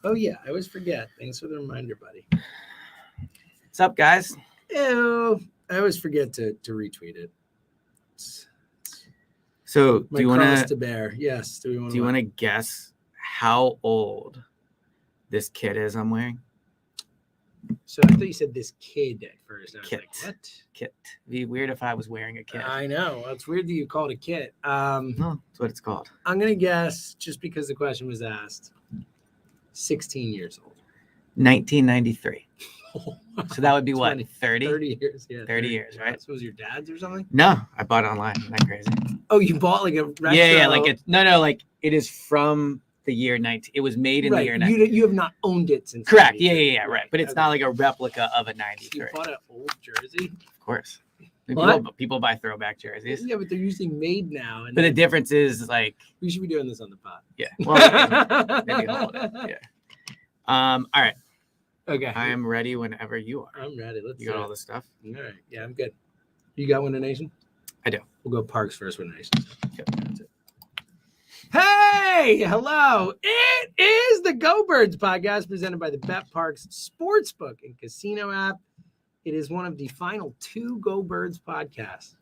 Oh, yeah. I always forget. Thanks for the reminder, buddy. What's up, guys? Ew. I always forget to retweet it. So do you want to bear? Yes. Do you want to guess how old this kit is I'm wearing? So I thought you said this kid at first. I was Kit. like, what? Kit. It'd be weird if I was wearing a kit. I know. It's weird that you called it kit. No, that's what it's called. I'm going to guess, just because the question was asked, 16 years old. 1993. So that would be what? 30? 30 years. Yeah. 30 years, right? So was your dad's or something? No, I bought it online. Isn't that crazy? Oh, you bought like a retro? Yeah. Like it's like it is from the year 19. It was made in the year 19. You have not owned it since. Correct. Yeah. Right. But it's not like a replica of a 93. You bought an old jersey? Of course. People buy throwback jerseys. Yeah, but they're usually made now. But the difference is like we should be doing this on the pod. Yeah. Well, maybe hold it. Yeah. All right. Okay. I am ready whenever you are. I'm ready. You got all this stuff? All right. Yeah, I'm good. You got Winner Nation? I do. We'll go Parks first, Winner Nation. Yep, that's it. Hey, hello. It is the Go Birds podcast presented by the Bet Parks Sportsbook and Casino app. It is one of the final 2 Go Birds podcasts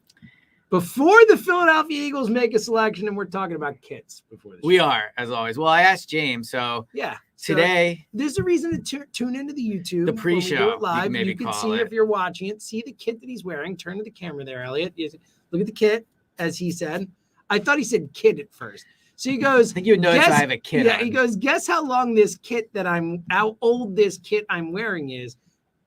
before the Philadelphia Eagles make a selection, and we're talking about kits before the show. We are, as always. Well, I asked James, so yeah. Today, there's a reason to tune into the YouTube. The pre-show, when we do it live. you can see if you're watching it. See the kit that he's wearing. Turn to the camera there, Elliot. Look at the kit, as he said. I thought he said kid at first. So he goes. I think you would notice I have a kid. Yeah, he goes. Guess how long this kit how old this kit I'm wearing is.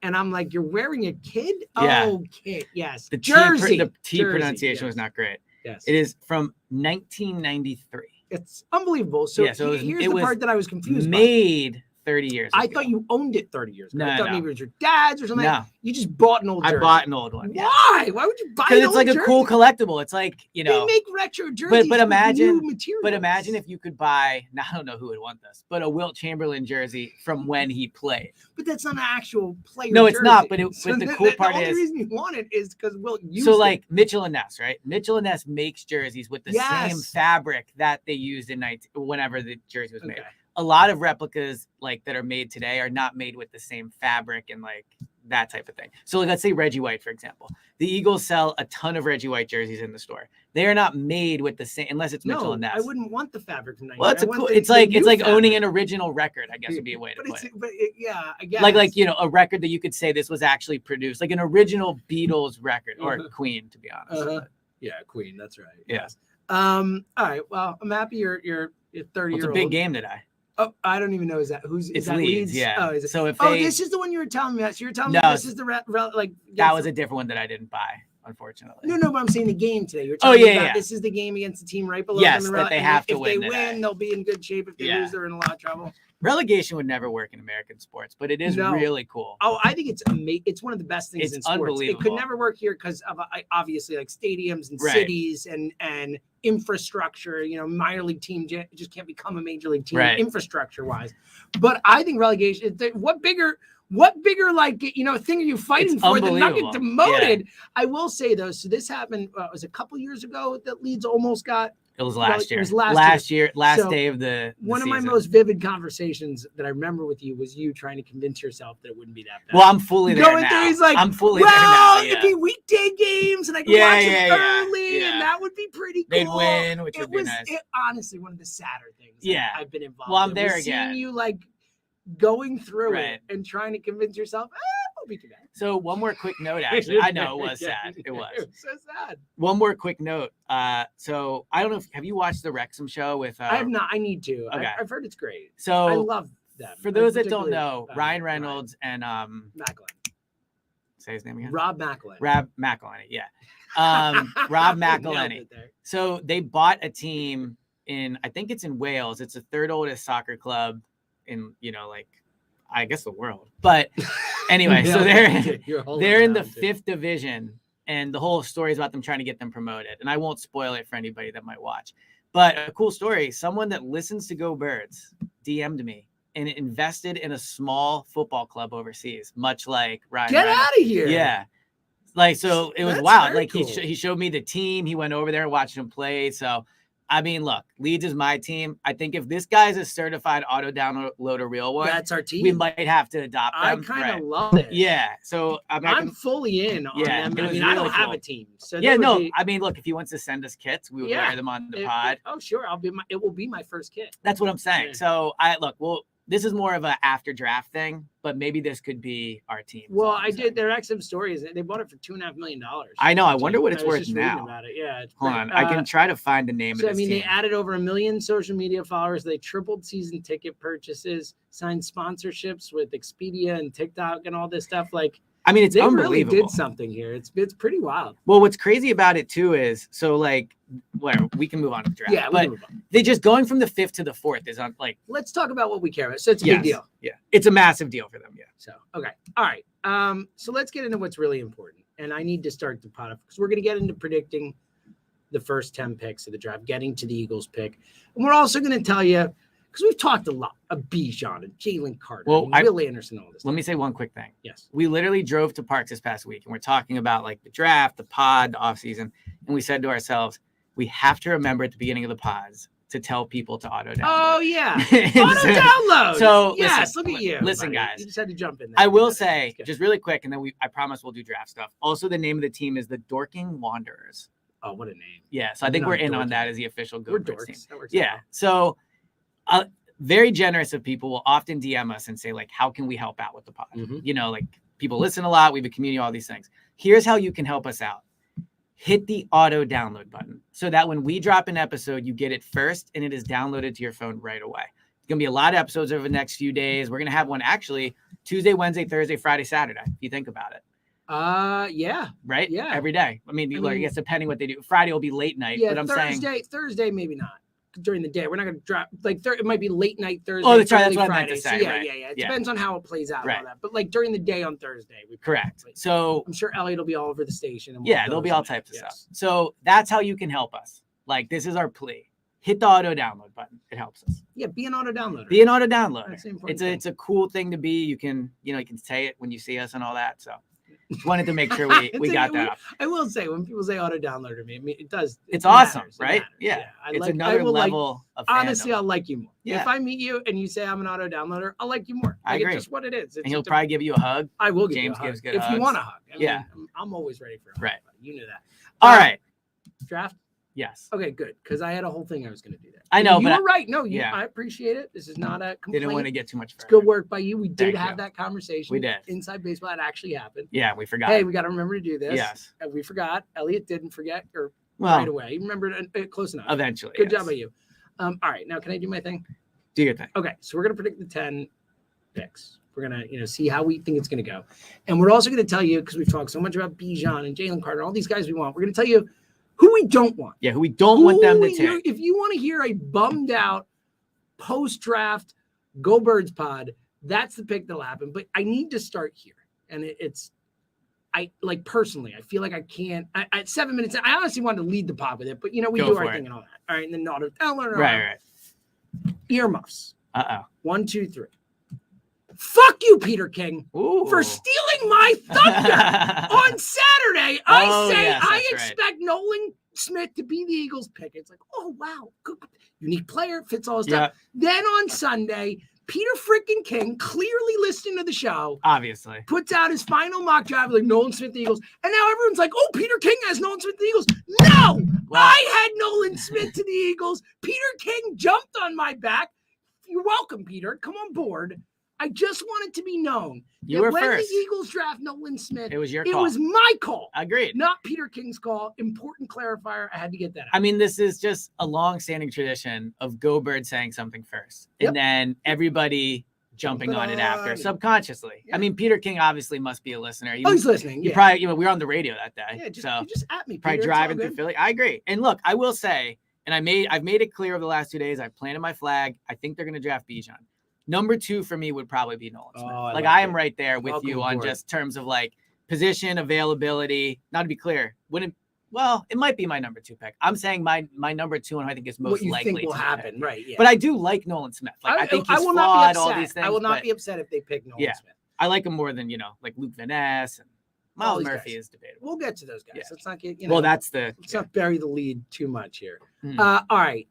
And I'm like, you're wearing a kid? Yeah. Oh, kid. Yes. The jersey. The T jersey, pronunciation yes. was not great. Yes. It is from 1993. It's unbelievable. So, here's the part that I was confused made 30 years ago. I thought you owned it 30 years ago. No, I thought maybe it was your dad's or something. No. You just bought an old jersey. I bought an old one. Why? Why would you buy an old jersey? Because it's like jersey? a cool collectible. It's like, They make retro jerseys but imagine, with new materials. But imagine if you could buy, now I don't know who would want this, but a Wilt Chamberlain jersey from when he played. But that's not an actual player No, it's jersey. not. But the cool part the is. only reason you want it is because Wilt used So like Mitchell and Ness, right? Mitchell and Ness makes jerseys with the Yes. same fabric that they used in whenever the jersey was made. Okay. A lot of replicas like that are made today are not made with the same fabric and like that type of thing. So like, let's say Reggie White, for example. The Eagles sell a ton of Reggie White jerseys in the store. They are not made with the same, unless it's Mitchell and Ness. I wouldn't want the fabric from 90. Well, it's like owning an original record, I guess would be a way to put it. Yeah, I guess. Like a record that you could say this was actually produced, like an original Beatles record or Queen, to be honest. Yeah, Queen. That's right. Yeah. All right. Well, I'm happy you're 30 It's a big game today. Oh, I don't even know. Is that Leeds? Yeah. Oh, is it? So this is the one you were telling me. So you're telling me this is the that was a different one that I didn't buy, unfortunately. No, but I'm saying the game today. You're telling me this is the game against the team right below them. Yes, that they have to win. If they win, they'll be in good shape. If they lose, they're in a lot of trouble. Relegation would never work in American sports, but it is really cool. Oh, I think it's amazing. It's one of the best things in sports. Unbelievable. It could never work here because of obviously like stadiums and cities and infrastructure. Minor league team just can't become a major league team infrastructure wise. But I think relegation. What bigger like thing are you fighting for than not get demoted? Yeah. I will say though. So this happened. It was a couple years ago that Leeds almost got. It was last year. It was last year. Last day of the one season. of my most vivid conversations that I remember with you was you trying to convince yourself that it wouldn't be that bad. Well, I'm fully there now. There, he's like, I'm fully there now. It'd be weekday games, and I could watch it early, and that would be pretty cool. They'd win, which would be nice. It honestly one of the sadder things. I've been involved. Well, I'm there again. Seeing you like going through it and trying to convince yourself, won't be too bad. So one more quick note, actually. I know it was sad. It was. It was so sad. One more quick note. So I don't know have you watched the Wrexham show with I have not. I need to. Okay. I've heard it's great. So I love that. For those that don't know, Ryan Reynolds and Macklin. Say his name again. Rob Macklin. Rob McElhenney, yeah. Rob McElhenney. So they bought a team I think it's in Wales. It's the third oldest soccer club in, I guess the world. But anyway, so they're in the 5th division, and the whole story is about them trying to get them promoted. And I won't spoil it for anybody that might watch. But a cool story, someone that listens to Go Birds DM'd me and invested in a small football club overseas, much like Ryan. Get out of here. Yeah. Like, so it was wild. Like cool. He showed me the team. He went over there and watched him play. So I mean, look, Leeds is my team. I think if this guy's a certified auto download real one, that's our team. We might have to adopt them. I kind of love it. Yeah. So I'm fully in on them. I mean, I don't have a team. So yeah, no. I mean, look, if he wants to send us kits, we will wear them on the pod. Oh, sure. It will be my first kit. That's what I'm saying. Yeah. So this is more of an after draft thing, but maybe this could be our team. Well, I did. There are some stories. They bought it for $2.5 million. I know. I wonder what it's worth now. About it. Yeah. Hold on. I can try to find the name of this team. They added over 1 million social media followers. They tripled season ticket purchases, signed sponsorships with Expedia and TikTok and all this stuff. Like, I mean, it's unbelievable. They really did something here. It's pretty wild. Well, what's crazy about it too is whatever, we can move on to the draft. Yeah, but they just going from the 5th to the 4th is on Let's talk about what we care about. So it's a big deal. Yeah, it's a massive deal for them. Yeah. So okay, all right. So let's get into what's really important, and I need to start the pot because we're going to get into predicting the first 10 picks of the draft, getting to the Eagles pick, and we're also going to tell you. Because we've talked a lot of Bijan and Jalen Carter, Will Anderson, all this. Let me say one quick thing. Yes. We literally drove to Parks this past week, and we're talking about the draft, the pod, the offseason, and we said to ourselves, we have to remember at the beginning of the pods to tell people to auto download. Oh, yeah. Auto download. So, yes, look at you. Listen, guys. You just had to jump in there. I will say, just really quick, and then I promise we'll do draft stuff. Also, the name of the team is the Dorking Wanderers. Oh, what a name. Yeah, so I think we're in on that as the official We're dorks. Team. That works yeah, so very generous of people will often DM us and say, how can we help out with the pod? Mm-hmm. People listen a lot. We have a community, all these things. Here's how you can help us out. Hit the auto download button so that when we drop an episode, you get it first and it is downloaded to your phone right away. It's going to be a lot of episodes over the next few days. We're going to have one actually Tuesday, Wednesday, Thursday, Friday, Saturday, if you think about it. Yeah. Right? Yeah. Every day. I guess depending what they do. Friday will be late night, but I'm saying Thursday, maybe not. During the day, we're not going to drop it might be late night Thursday. Oh, that's right. That's what Friday. I meant to say. So yeah. It depends on how it plays out. Right. And all that. But during the day on Thursday, correct. So I'm sure Elliot will be all over the station. And there'll be all types of stuff. So that's how you can help us. This is our plea. Hit the auto download button. It helps us. Yeah, be an auto downloader. Be an auto downloader. That's the important thing. It's a cool thing to be. You can say it when you see us and all that. So. Just wanted to make sure we got that up. I will say when people say auto downloader to me, it does. It's awesome, right? Yeah. It's another level of fandom. Honestly, I'll like you more. Yeah. If I meet you and you say I'm an auto downloader, I'll like you more. I agree. It's just what it is. And he'll probably give you a hug. I will give James you a hug. gives good if hugs. You want a hug. I mean, yeah. I'm always ready for a hug. Right. You know that. All right. Draft? Yes. Okay, good. Because I had a whole thing I was going to do there. I know, but you were right. No, I appreciate it. This is not a complaint. Didn't want to get too much further. It's good work by you. We did have that conversation. We did. Inside baseball. It actually happened. Yeah, we forgot. Hey, we got to remember to do this. Yes. And we forgot. Elliot didn't forget right away. He remembered it close enough. Eventually. Good job by you. All right. Now, can I do my thing? Do your thing. Okay. So we're going to predict the 10 picks. We're going to, see how we think it's going to go. And we're also going to tell you, because we've talked so much about Bijan and Jalen Carter, all these guys we want, we're going to tell you who we don't want. Yeah, who we don't want them to take. If you want to hear a bummed out post-draft Go Birds pod, that's the pick that'll happen. But I need to start here. And personally, I feel like I can't. At 7 minutes, I honestly wanted to lead the pod with it, but we do our thing and all that. All right, and then not a download. Right. Earmuffs. 1, 2, 3. Fuck you, Peter King, for stealing my thunder on Saturday. I expect Nolan Smith to be the Eagles pick. It's oh, wow. Good. Unique player, fits all his stuff. Then on Sunday, Peter freaking King, clearly listening to the show, obviously, puts out his final mock draft Nolan Smith, the Eagles. And now everyone's oh, Peter King has Nolan Smith, the Eagles. No! Well, I had Nolan Smith to the Eagles. Peter King jumped on my back. You're welcome, Peter. Come on board. I just want it to be known you were when first. The Eagles draft Nolan Smith, it was your call. It was my call. Agreed. Not Peter King's call. Important clarifier. I had to get that out. I mean, this is just a long-standing tradition of Go Bird saying something first, and then everybody jumping on it after, subconsciously. Yeah. I mean, Peter King obviously must be a listener. He's listening. You probably, we were on the radio that day. Yeah, you just at me, Peter. Probably driving through Philly. I agree. And look, I will say, and I've made it clear over the last 2 days, I've planted my flag. I think they're going to draft Bijan. Number 2 for me would probably be Nolan Smith. I am right there with you on just terms of position, availability. Not to be clear, it might be my number 2 pick. I'm saying my number 2 and I think is most likely think will happen, right? Yeah. But I do like Nolan Smith. I think he's flawed. Not be all these things. I will not be upset if they pick Nolan Smith. I like him more than Luke Van Ness and Miles Murphy is debatable. We'll get to those guys. Yeah. Let's not get, well, that's the. Let's not bury the lead too much here. Mhm. All right.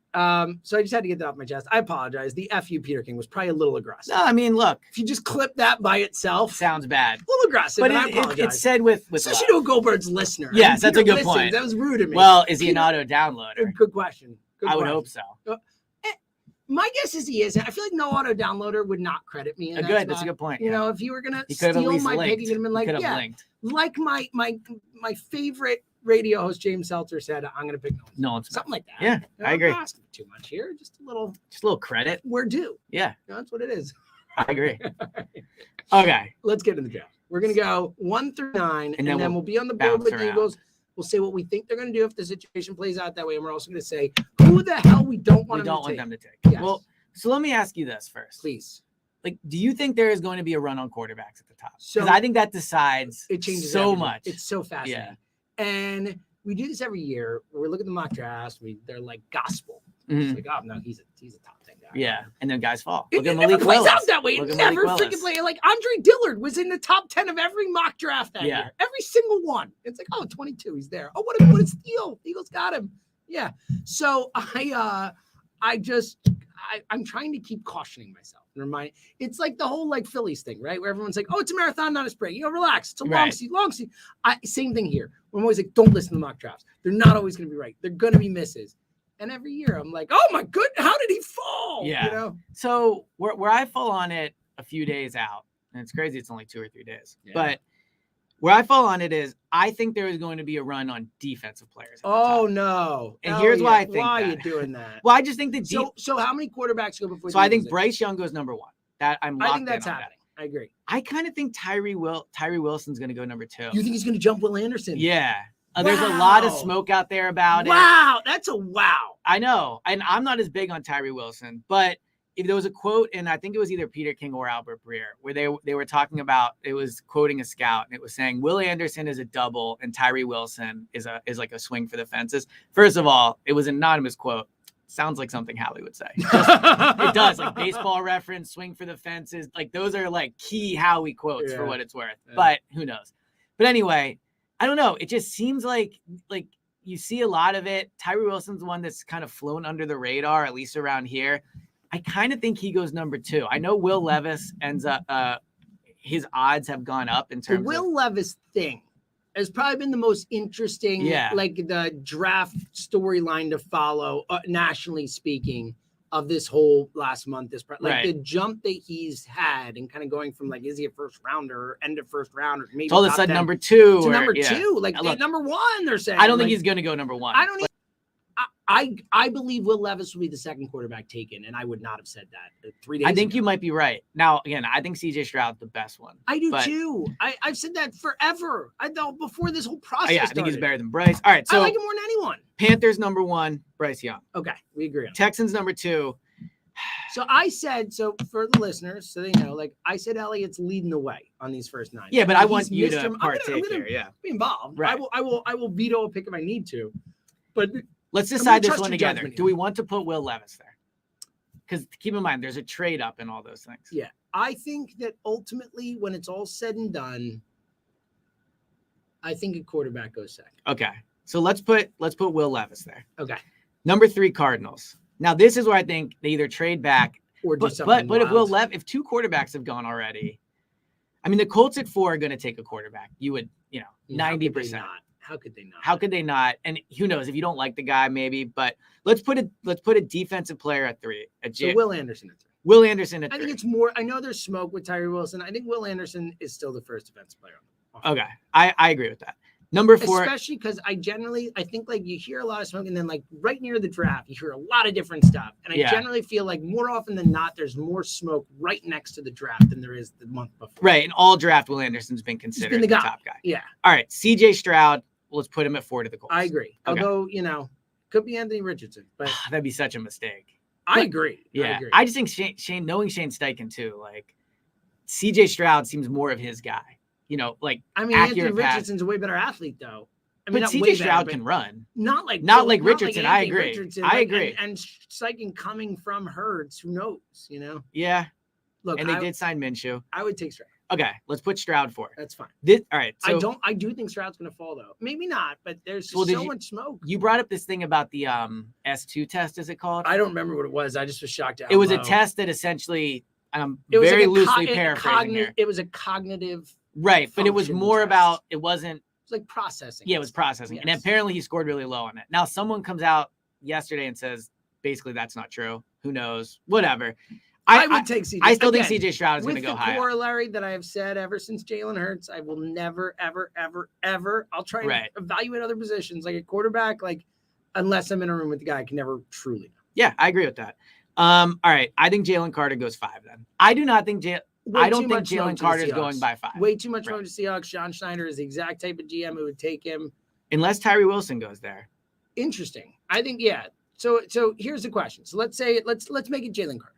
So I just had to get that off my chest. I apologize. The FU Peter King was probably a little aggressive. No, I mean, look. If you just clip that by itself, sounds bad. A little aggressive, but I apologize. it's said with especially to a Goldberg's listener. Yes, that's a good point. That was rude of me. Well, is he an auto downloader? Good question. I would hope so. My guess is he isn't. I feel like no auto downloader would not credit me. That's a good point. You know, if you were gonna steal my pick, you could have been like, like my favorite radio host James Seltzer said, I'm gonna pick Nolan. Something like that. Yeah, I agree. I'm not asking too much here. Just a little credit. We're due. Yeah, that's what it is. I agree. Okay, let's get into the draft. We're gonna go 1 through 9, and then we'll be on the board with the Eagles. We'll say what we think they're going to do if the situation plays out that way. And we're also going to say who the hell we don't want them to take. Yes. Well, so let me ask you this first. Please. Like, do you think there is going to be a run on quarterbacks at the top? Because I think that decides it changes so everything. much. It's so fascinating. Yeah. And we do this every year. We look at the mock drafts. They're like gospel. It's like, oh, no, he's a top 10 guy. Yeah. And then guys fall. Look at Malik Willis. It never plays out that way. It never freaking plays. Like, Andre Dillard was in the top 10 of every mock draft that year. Every single one. It's like, oh, 22, he's there. Oh, what a steal. The Eagles got him. Yeah. So I'm trying to keep cautioning myself. It's like the whole like Phillies thing, right? Where everyone's like, oh, it's a marathon, not a sprint. Relax. It's a long season. Same thing here. I'm always like, don't listen to mock drafts. They're not always going to be right. They're going to be misses. And every year I'm like, oh my goodness, how did he fall? Yeah. So where I fall on it a few days out, and it's crazy, it's only 2 or 3 days, but where I fall on it is I think there is going to be a run on defensive players. Oh no. And here's why I think why are you doing that? Well, I just think that so how many quarterbacks go before? So I think Bryce Young goes number 1. That I'm locked in. I think that's happening. I agree. I kind of think Tyree Wilson's going to go number 2. You think he's going to jump Will Anderson? Yeah. There's a lot of smoke out there about it. Wow, that's a wow. I know. And I'm not as big on Tyree Wilson, but if there was a quote, and I think it was either Peter King or Albert Breer, where they were talking about, it was quoting a scout, and it was saying Will Anderson is a double and Tyree Wilson is like a swing for the fences. First of all, it was an anonymous quote. Sounds like something Howie would say. It does, like baseball reference, swing for the fences. Like those are like key Howie quotes for what it's worth. Yeah. But who knows? But anyway, I don't know. It just seems like you see a lot of it. Tyree Wilson's one that's kind of flown under the radar, at least around here. I kind of think he goes number 2. I know Will Levis ends up, his odds have gone up in terms of. The Will Levis thing has probably been the most interesting, like the draft storyline to follow, nationally speaking, of this whole last month. The jump that he's had and kind of going from like, is he a first rounder or end of first round or maybe all of a sudden number 2 to number 2, like number 1, they're saying. I don't think he's going to go number 1. I don't. I believe Will Levis will be the second quarterback taken, and I would not have said that 3 days I think ago. You might be right. Now, again, I think CJ Stroud's the best one. I do too. I've said that forever. I thought before this whole process I think he's better than Bryce. All right, so I like him more than anyone. Panthers number 1, Bryce Young. Okay, we agree on Texans number 2. So I said, so for the listeners, so they know, like I said, Elliott's leading the way on these first 9. Yeah, but I want you to partake here. Yeah, be involved. Right. I will veto a pick if I need to. But let's decide this one together. Do we want to put Will Levis there? Because keep in mind, there's a trade up and all those things. Yeah, I think that ultimately, when it's all said and done, I think a quarterback goes second. Okay, so let's put Will Levis there. Okay, number 3, Cardinals. Now this is where I think they either trade back or do something. But if 2 quarterbacks have gone already, I mean the Colts at 4 are going to take a quarterback. You would, 90%. How could they not? How could they not? And who knows if you don't like the guy, maybe. But let's put a defensive player at 3. So Will Anderson at 3. Will Anderson at 3. I think it's more. I know there's smoke with Tyree Wilson. I think Will Anderson is still the first defensive player. Okay, I agree with that. Number 4, especially because I think like you hear a lot of smoke, and then like right near the draft, you hear a lot of different stuff. And I generally feel like more often than not, there's more smoke right next to the draft than there is the month before. Right, in all draft, Will Anderson's been considered the top guy. Yeah. All right, CJ Stroud. Let's put him at 4 to the Colts. I agree. Okay. Although, could be Anthony Richardson, but that'd be such a mistake. I agree. Yeah. I just think Shane knowing Shane Steichen too, like CJ Stroud seems more of his guy. Anthony Richardson's a way better athlete though. But CJ Stroud can run. Not like Richardson. Like I agree. Richardson, I agree. And Steichen coming from Hurts, who knows, Yeah. Look, and they did sign Minshew. I would take Stroud. Okay, let's put Stroud 4. That's fine. All right. So, I do think Stroud's going to fall though. Maybe not, but there's just much smoke. You brought up this thing about the S2 test. Is it called? I don't remember what it was. I just was shocked at. It was a test that essentially, it was very loosely paraphrasing here. It was a cognitive. Right, but it was more about. It wasn't. It's like processing. Yeah, it was processing, and apparently he scored really low on it. Now someone comes out yesterday and says basically that's not true. Who knows? Whatever. I would take CJ. I still think CJ Stroud is going to go high. With the corollary that I have said ever since Jalen Hurts, I will never, ever, ever, ever. I'll try and evaluate other positions like a quarterback, unless I'm in a room with the guy, I can never truly know. Yeah, I agree with that. All right, I think Jalen Carter goes 5 then. I do not think I don't think Jalen Carter is going by 5. Way too much room to Seahawks. John Schneider is the exact type of GM who would take him. Unless Tyree Wilson goes there. Interesting. I think, yeah. So here's the question. So let's make it Jalen Carter.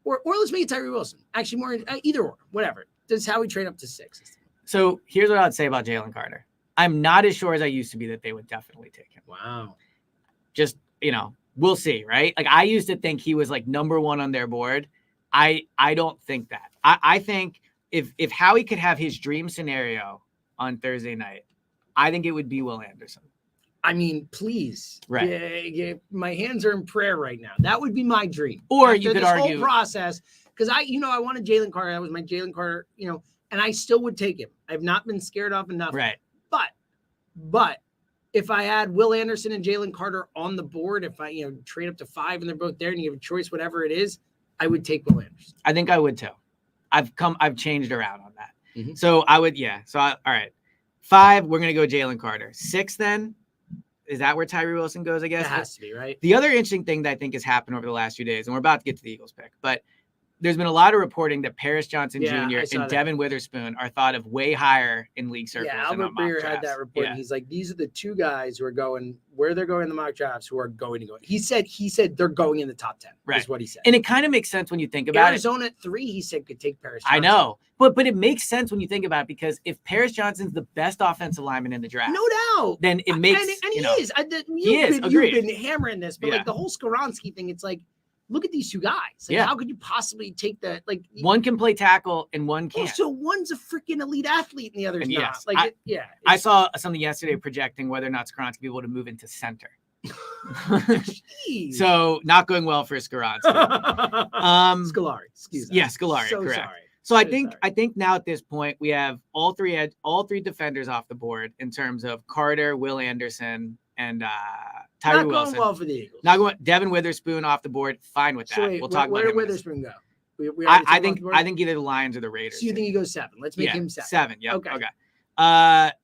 Or let's make it Tyree Wilson. Actually, more either or, whatever. This is how we trade up to 6. So here's what I'd say about Jalen Carter. I'm not as sure as I used to be that they would definitely take him. Wow. Just, we'll see, right? Like I used to think he was like number 1 on their board. I don't think that. I think if Howie could have his dream scenario on Thursday night, I think it would be Will Anderson. I mean, please. Right. Yeah, my hands are in prayer right now. That would be my dream. Or you could argue whole process, because I wanted Jalen Carter. That was my Jalen Carter, and I still would take him. I've not been scared off enough. Right. But if I had Will Anderson and Jalen Carter on the board, if I trade up to 5 and they're both there and you have a choice, whatever it is, I would take Will Anderson. I think I would too. I've changed around on that. Mm-hmm. So I would, yeah. So all right. 5, we're gonna go Jalen Carter. 6 then. Is that where Tyree Wilson goes, I guess? It has to be, right? The other interesting thing that I think has happened over the last few days, and we're about to get to the Eagles pick, but there's been a lot of reporting that Paris Johnson Jr. and Devin Witherspoon are thought of way higher in league circles. Yeah, Albert Breer had that report. Yeah. He's like, these are the 2 guys who are going where they're going in the mock drafts who are going to go. He said they're going in the top 10. Right. Is what he said. And it kind of makes sense when you think about Arizona at 3, he said could take Paris Johnson. I know. But it makes sense when you think about it, because if Paris Johnson's the best offensive lineman in the draft, no doubt, then it makes and he is. You've been hammering this, but like the whole Skoronski thing, it's like, look at these 2 guys. Like, how could you possibly take that? Like, one can play tackle and one can't. So one's a freaking elite athlete and the other's not. Yes. Like, I saw something yesterday projecting whether or not Skoronski will be able to move into center. So not going well for Skoronski. Scolari, excuse me. Yeah, Scolari, so correct. Sorry. So I think now at this point we have all three defenders off the board in terms of Carter, Will Anderson, and Tyree Wilson. Not going well for the Eagles. Not going. Devin Witherspoon off the board. Fine with that. So wait, we'll talk where about did Witherspoon go? I think either the Lions or the Raiders. So you think he goes 7? Let's make him 7. 7. Yeah. Okay.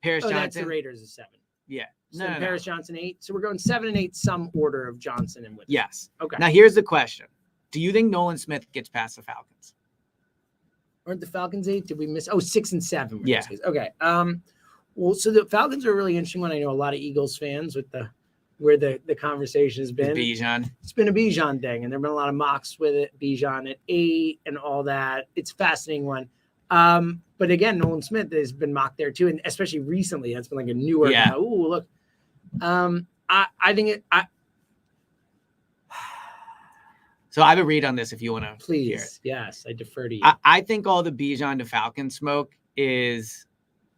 Paris Johnson. That's the Raiders is 7. Yeah. So Paris Johnson 8. So we're going 7 and 8, some order of Johnson and Witherspoon. Yes. Okay. Now here's the question: do you think Nolan Smith gets past the Falcons? Aren't the Falcons 8? Did we miss? 6 and 7. Yeah. Okay. Well, so the Falcons are a really interesting one. I know a lot of Eagles fans with where the conversation has been. Bijan. It's been a Bijan thing, and there have been a lot of mocks with it. Bijan at 8 and all that. It's a fascinating one. But again, Nolan Smith has been mocked there too, and especially recently, that's been like a newer. Yeah. Oh, look. I think it. So I have a read on this if you want to. Please. Hear it. Yes, I defer to you. I think all the Bijan to Falcon smoke is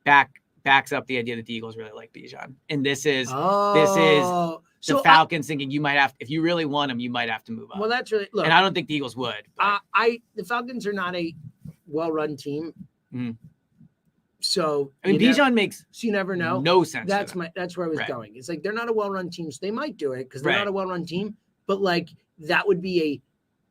backs up the idea that the Eagles really like Bijan. And this is the Falcons thinking you might have, if you really want him, you might have to move up. Well, that's really, look. And I don't think the Eagles would. The Falcons are not a well-run team. Mm. So I mean, Bijan makes you never know. No sense. That's where I was going. It's like they're not a well-run team, so they might do it because they're not a well-run team. But like that would be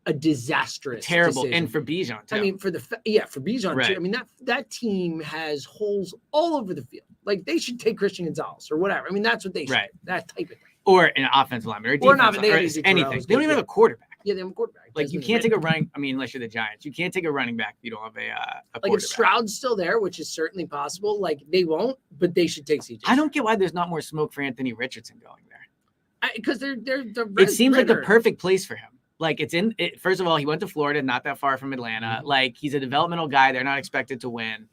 a disastrous, terrible, decision. and for Bijan too. I mean, for Bijan too. I mean that team has holes all over the field. Like they should take Christian Gonzalez or whatever. I mean, that's what they should. Right. That type of thing. Or an offensive lineman or defensive lineman, or anything. They don't even have a quarterback. Yeah, they have a quarterback. Like you can't take a running. I mean, unless you're the Giants, you can't take a running back if you don't have a like if Stroud's still there, which is certainly possible. Like they won't, but they should take CJ. I don't get why there's not more smoke for Anthony Richardson going there. Because they're it seems like the perfect place for him. Like it's in it, first of all, he went to Florida, not that far from Atlanta. Mm-hmm. Like he's a developmental guy. They're not expected to win.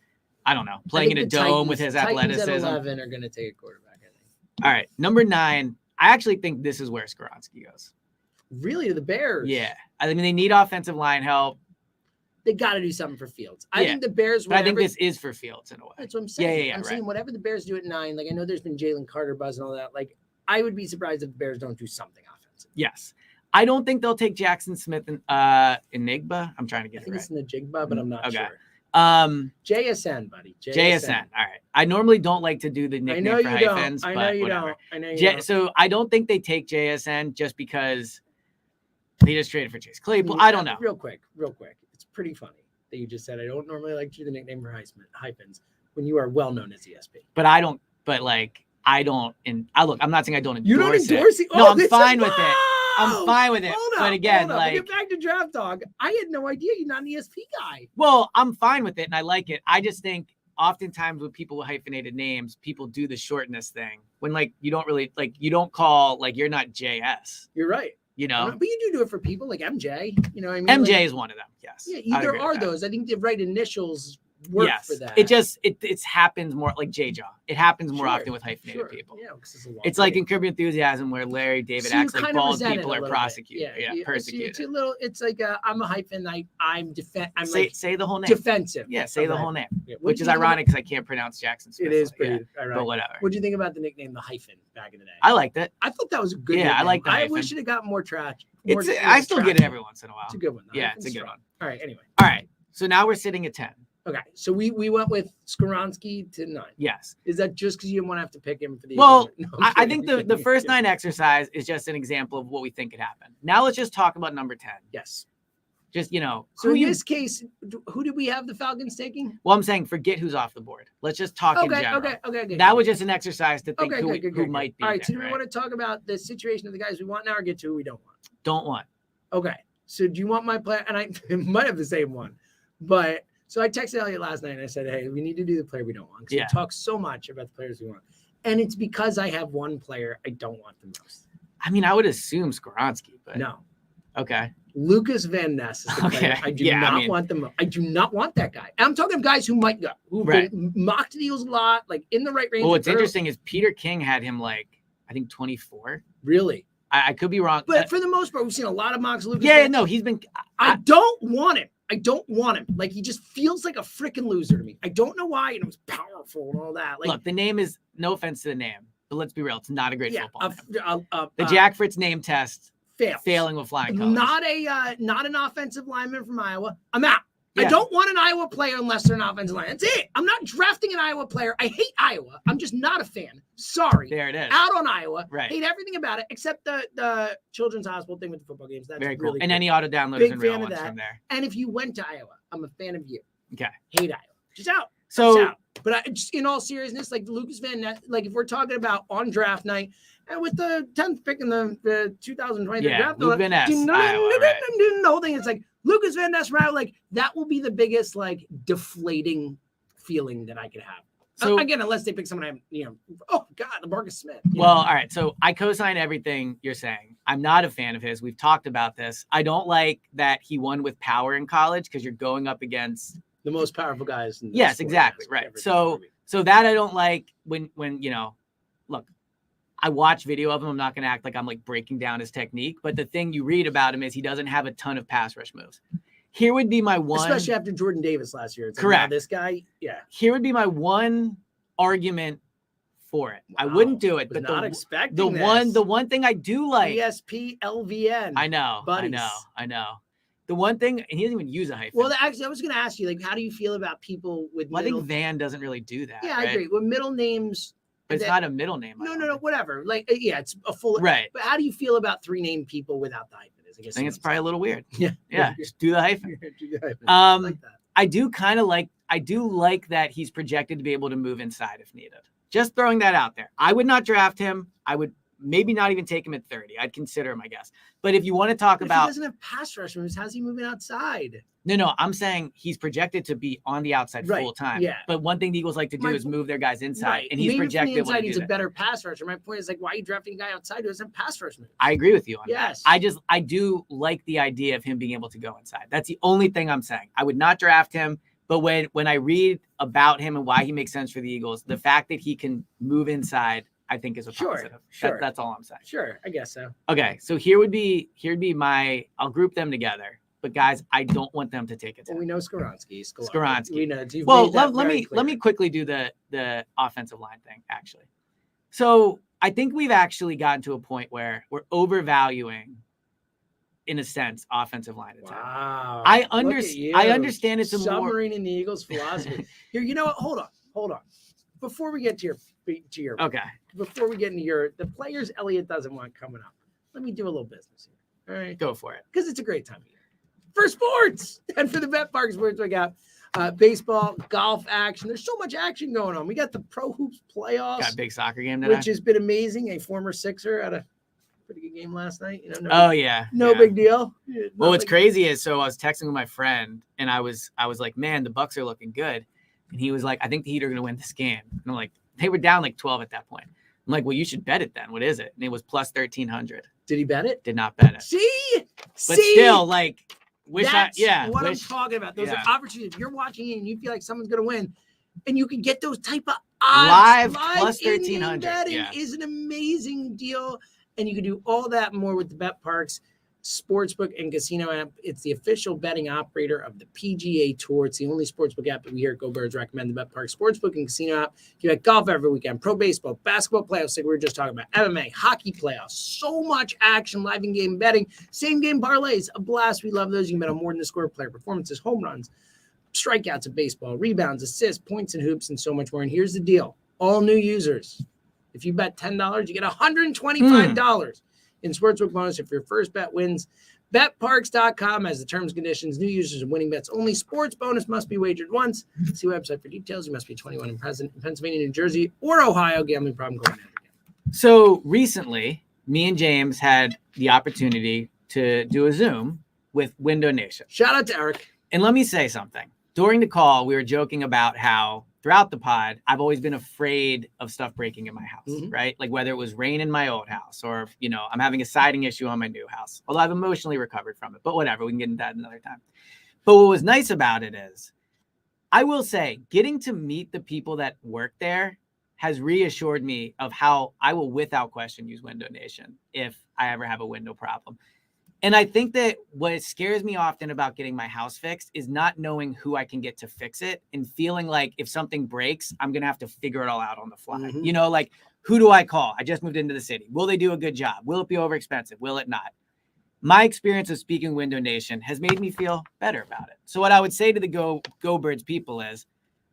I don't know. Playing in a dome with his athleticism. Titans at 11 are going to take a quarterback, I think. All right. Number 9. I actually think this is where Skoronski goes. Really? To the Bears? Yeah. I mean, they need offensive line help. They got to do something for Fields. I think the Bears. But I think this is for Fields in a way. That's what I'm saying. Yeah. I'm saying whatever the Bears do at 9. Like I know there's been Jalen Carter buzz and all that. Like I would be surprised if the Bears don't do something offensive. Yes. I don't think they'll take Jackson Smith and Enigba. I'm trying to get it right. I think it's Najigba, but I'm not sure. JSN, buddy. JSN. All right. I normally don't like to do the nickname for hyphens. I know you don't. So I don't think they take JSN just because they just traded for Chase Claypool. I don't know. Real quick. It's pretty funny that you just said I don't normally like to do the nickname for hyphens when you are well known as ESP. But I don't. But like I don't. And I look. I'm not saying I don't endorse you don't endorse it. No, I'm fine with it. I'm fine with it. But again, like get back to Draft Dog. I had no idea you're not an ESP guy. Well, I'm fine with it and I like it. I just think oftentimes with people with hyphenated names, people do the shortness thing when like you don't really like you don't call like you're not JS. You're right. You know, but you do it for people like MJ. You know what I mean? MJ like, is one of them. Yes. Yeah, there are those. I think the right initials work for that. It happens more like J-Jaw. It happens more often with hyphenated people. Yeah, it's like in Curb Your Enthusiasm where Larry David acts like bald people are prosecuted. Persecuted. It's like I'm a hyphen. I'm say the whole name. Defensive. Yeah, say the whole name. Which is ironic because I can't pronounce Jackson Smith. It is pretty ironic. But whatever. What do you think about the nickname the hyphen back in the day? I liked it. I thought that was a good. Yeah, nickname. I like the hyphen. I wish it had got more traction. I still get it every once in a while. It's a good one. Yeah, it's a good one. All right. Anyway. All right. So now we're sitting at 10. Okay, so we went with Skoronski to 9. Yes. Is that just because you didn't want to have to pick him for the? Well, no, I think the first 9 exercise is just an example of what we think could happen. Now let's just talk about number 10. Yes. Just So in this case, who did we have the Falcons taking? Well, I'm saying forget who's off the board. Let's just talk in general. Okay. That was just an exercise to think who might be. All right. There, so do we want to talk about the situation of the guys we want now, or get to who we don't want? Don't want. Okay. So do you want my player? And I might have the same one, but. So I texted Elliot last night and I said, hey, we need to do the player we don't want. Because we talk so much about the players we want. And it's because I have one player I don't want the most. I mean, I would assume Skoronski, but no. Okay. Lucas Van Ness is the player I do not want the most. I do not want that guy. And I'm talking of guys who might go, who've been mocked the Eagles a lot, like in the right range. Well, what's interesting is Peter King had him like, I think 24. Really? I could be wrong. But for the most part, we've seen a lot of mocks. Lucas Van Ness. He's been. I don't want him. I don't want him. Like, he just feels like a freaking loser to me. I don't know why. And it was powerful and all that. Like, look, the name is, no offense to the name, but let's be real. It's not a great football name. The Jack Jack Fritz name test, failing with flying colors. Not an offensive lineman from Iowa. I'm out. Yeah. I don't want an Iowa player unless they're an offensive line. That's it. I'm not drafting an Iowa player. I hate Iowa. I'm just not a fan. Sorry. There it is. Out on Iowa. Right. Hate everything about it except the Children's Hospital thing with the football games. That's very cool. Really and cool. any auto downloads Big and real fan of ones that. from there. And if you went to Iowa, I'm a fan of you. Okay. Hate Iowa. Just out. So, just out. But just in all seriousness, like Lucas Van Ness, like if we're talking about on draft night, and with the 10th pick in the 2020 draft, Luke Van Ness, the whole thing, it's like Lucas Van Ness route, like that will be the biggest like deflating feeling that I could have. So again, unless they pick someone, oh God, LaMarcus Smith. Well, all right. So I co-sign everything you're saying. I'm not a fan of his. We've talked about this. I don't like that he won with power in college because you're going up against the most powerful guys. In yes, exactly. Right. So that I don't like when look, I watch video of him. I'm not going to act like I'm like breaking down his technique, but the thing you read about him is he doesn't have a ton of pass rush moves. Here would be my one, especially after Jordan Davis last year. It's correct. Like, this guy, yeah. Here would be my one argument for it. Wow. I wouldn't do it, but the one thing I do like ESP LVN. I know. The one thing, and he doesn't even use a hyphen. Well, actually, I was going to ask you, like, how do you feel about people with? Well, I think Van doesn't really do that. Yeah, right? I agree. With middle names. But it's not a middle name. No, whatever. Like, yeah, it's a full. Right. But how do you feel about 3-name people without the hyphen? I think it's probably a little weird. Yeah. Just do the hyphen. I like that. I do like that he's projected to be able to move inside if needed. Just throwing that out there. I would not draft him. I would maybe not even take him at 30. I'd consider him, I guess. But if you want to talk about, he doesn't have pass rush moves, how's he moving outside? No, I'm saying he's projected to be on the outside full time. Yeah. But one thing the Eagles like to do is move their guys inside, and he's maybe projected inside. He's a better pass rusher. My point is like, why are you drafting a guy outside who doesn't have pass rush moves? I agree with you on that. I do like the idea of him being able to go inside. That's the only thing I'm saying. I would not draft him, but when I read about him and why he makes sense for the Eagles, the fact that he can move inside, I think is a positive. Sure. That's all I'm saying. Sure, I guess so. Okay, so here would be I'll group them together. but guys, I don't want them to take it. Well, we know Skoronski. We know. Well, let me quickly do the offensive line thing, actually. So I think we've actually gotten to a point where we're overvaluing, in a sense, offensive line attack. Wow. I understand it's a submarine in the Eagles philosophy. Here, you know what? Hold on. Before we get to your okay. Before we get into the players Elliot doesn't want coming up, let me do a little business here. All right. Go for it. Because it's a great time of year for sports and for the Bet Park Sports. We got baseball, golf action. There's so much action going on. We got the Pro Hoops playoffs. Got a big soccer game today, which has been amazing. A former Sixer had a pretty good game last night. No big deal. Well, what's crazy is, so I was texting with my friend, and I was like, man, the Bucks are looking good, and he was like, I think the Heat are going to win this game, and I'm like, they were down like 12 at that point. I'm like, well, you should bet it then. What is it? And it was plus 1,300. Did he bet it? Did not bet it. See, but still, like. That's what I'm talking about. Those are opportunities. If you're watching it and you feel like someone's going to win, and you can get those type of odds live plus 1,300. Betting is an amazing deal, and you can do all that more with the Bet Parks Sportsbook and Casino app. It's the official betting operator of the PGA Tour. It's the only sportsbook app that we here at Go Birds recommend. The Bet Parks Sportsbook and Casino app. You bet golf every weekend, pro baseball, basketball playoffs like we were just talking about, MMA, hockey playoffs. So much action, live in-game betting, same game parlays, a blast. We love those. You can bet on more than the score, player performances, home runs, strikeouts of baseball, rebounds, assists, points and hoops, and so much more. And here's the deal. All new users, if you bet $10, you get $125 in sportsbook bonus if your first bet wins. BetParks.com has the terms and conditions. New users and winning bets only. Sports bonus must be wagered once. See website for details. You must be 21 and present in Pennsylvania, New Jersey, or Ohio. Gambling problem going on again. So recently, me and James had the opportunity to do a Zoom with Window Nation. Shout out to Eric. And let me say something. During the call, we were joking about how throughout the pod, I've always been afraid of stuff breaking in my house, right? Like whether it was rain in my old house or, I'm having a siding issue on my new house, although I've emotionally recovered from it, but whatever, we can get into that another time. But what was nice about it is, I will say, getting to meet the people that work there has reassured me of how I will without question use Window Nation if I ever have a window problem. And I think that what scares me often about getting my house fixed is not knowing who I can get to fix it and feeling like if something breaks, I'm going to have to figure it all out on the fly. Like, who do I call? I just moved into the city. Will they do a good job? Will it be overexpensive? Will it not? My experience of speaking Window Nation has made me feel better about it. So what I would say to the Go Birds people is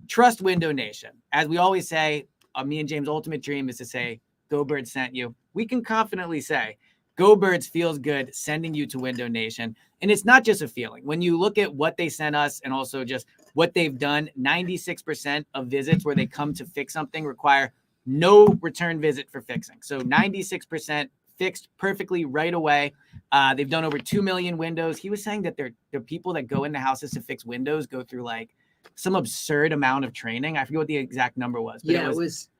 trust Window Nation. As we always say, me and James' ultimate dream is to say, Go Birds sent you. We can confidently say, Go Birds feels good sending you to Window Nation. And it's not just a feeling. When you look at what they sent us and also just what they've done, 96% of visits where they come to fix something require no return visit for fixing. So 96% fixed perfectly right away. They've done over 2 million windows. He was saying that the people that go into houses to fix windows go through like some absurd amount of training. I forget what the exact number was. But it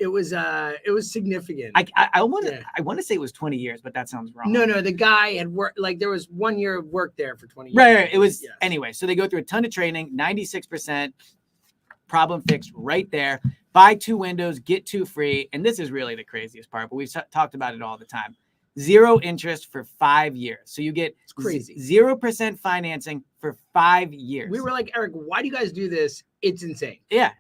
was significant. I want to say it was 20 years, but that sounds wrong. No, the guy had worked, like there was 1 year of work there for 20 years. Right. It was anyway. So they go through a ton of training, 96% problem fixed right there. Buy 2 windows, get 2 free. And this is really the craziest part, but we've talked about it all the time. 0 interest for 5 years. So you get crazy 0% financing for 5 years. We were like, Eric, why do you guys do this? It's insane. Yeah.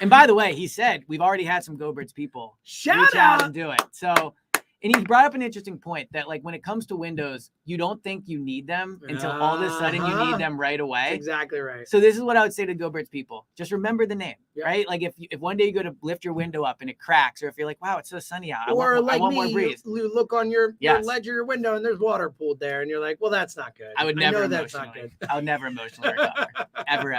And by the way, he said we've already had some Go Birds people reach out and do it. So, and he brought up an interesting point that like when it comes to windows, you don't think you need them until all of a sudden you need them right away. That's exactly right. So this is what I would say to Go Birds people. Just remember the name, right? Like if one day you go to lift your window up and it cracks, or if you're like, wow, it's so sunny out. I want more breeze. You look on your ledge of your window and there's water pooled there and you're like, well, that's not good. I would never emotionally recover. Ever.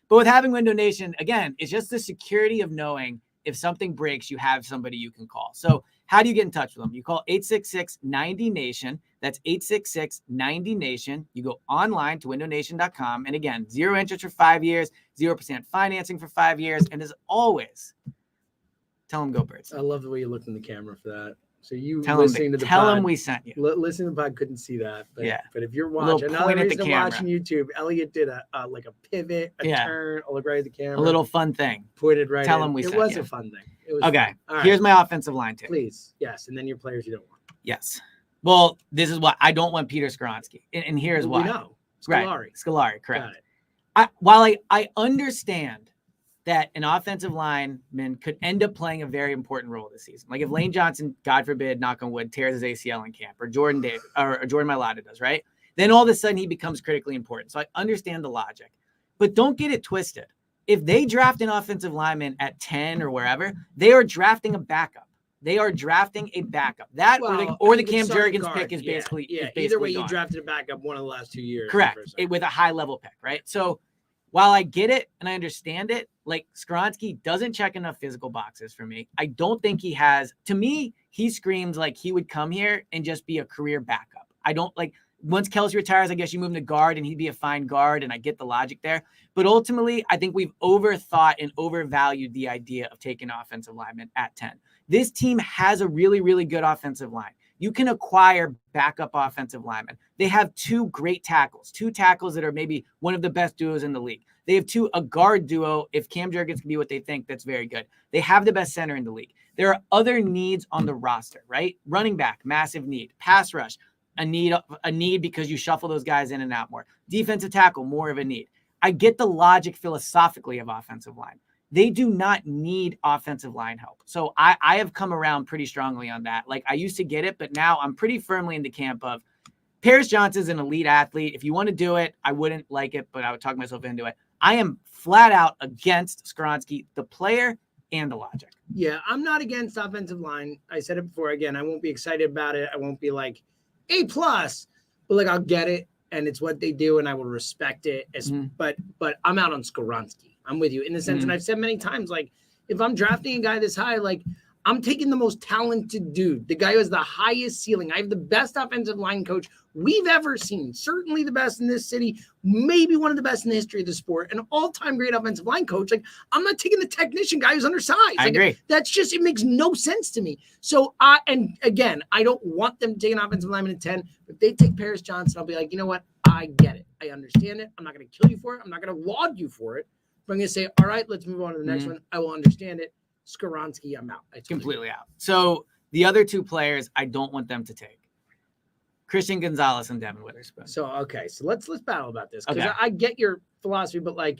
But with having Window Nation, again, it's just the security of knowing if something breaks, you have somebody you can call. So how do you get in touch with them? You call 866-90-NATION. That's 866-90-NATION. You go online to windownation.com. And again, 0 interest for 5 years, 0% financing for 5 years. And as always, tell them Go Birds. I love the way you looked in the camera for that. So you tell listening to the tell pod, them we sent you. Listening to the pod couldn't see that. But, but if you're watching, another reason watching YouTube, Elliot did a pivot, a turn, I'll look right at the camera. A little fun thing. Put it right Tell in. them we it sent was you. A fun thing. It was okay. Right. Here's my offensive line tip. Please. Yes. And then your players you don't want. Yes. Well, this is what I don't want Peter Skoronski. And here's why. We know. Scolari, correct. While I understand that an offensive lineman could end up playing a very important role this season. Like if Lane Johnson, God forbid, knock on wood, tears his ACL in camp, or Jordan Mailata does, right? Then all of a sudden he becomes critically important. So I understand the logic, but don't get it twisted. If they draft an offensive lineman at 10 or wherever, they are drafting a backup. They are drafting a backup. That or the Cam Jurgens pick is basically either way, gone. You drafted a backup one of the last 2 years. Correct. With a high level pick, right? So while I get it and I understand it, like Skoronski doesn't check enough physical boxes for me. I don't think he has. To me, he screams like he would come here and just be a career backup. I don't like once Kelsey retires, I guess you move him to guard and he'd be a fine guard. And I get the logic there. But ultimately, I think we've overthought and overvalued the idea of taking an offensive lineman at 10. This team has a really, really good offensive line. You can acquire backup offensive linemen. They have 2 great tackles, 2 tackles that are maybe one of the best duos in the league. They have a guard duo. If Cam Jurgens can be what they think, that's very good. They have the best center in the league. There are other needs on the roster, right? Running back, massive need. Pass rush, a need because you shuffle those guys in and out more. Defensive tackle, more of a need. I get the logic philosophically of offensive line. They do not need offensive line help. So I have come around pretty strongly on that. Like I used to get it, but now I'm pretty firmly in the camp of Paris Johnson's an elite athlete. If you want to do it, I wouldn't like it, but I would talk myself into it. I am flat out against Skoronski, the player and the logic. Yeah, I'm not against offensive line. I said it before. Again, I won't be excited about it. I won't be like A+, but like I'll get it, and it's what they do, and I will respect it. But I'm out on Skoronski. I'm with you in the sense, and I've said many times, like if I'm drafting a guy this high, like I'm taking the most talented dude, the guy who has the highest ceiling. I have the best offensive line coach we've ever seen, certainly the best in this city, maybe one of the best in the history of the sport, an all-time great offensive line coach. Like I'm not taking the technician guy who's undersized. I agree. That's just, it makes no sense to me. So and again, I don't want them to take an offensive lineman at 10. If they take Paris Johnson, I'll be like, you know what? I get it. I understand it. I'm not going to kill you for it. I'm not going to laud you for it. But I'm going to say, all right, let's move on to the next one. I will understand it. Skoronski, I'm out. Completely out. So the other 2 players, I don't want them to take Christian Gonzalez and Devin Witherspoon. So let's battle about this because I get your philosophy, but like,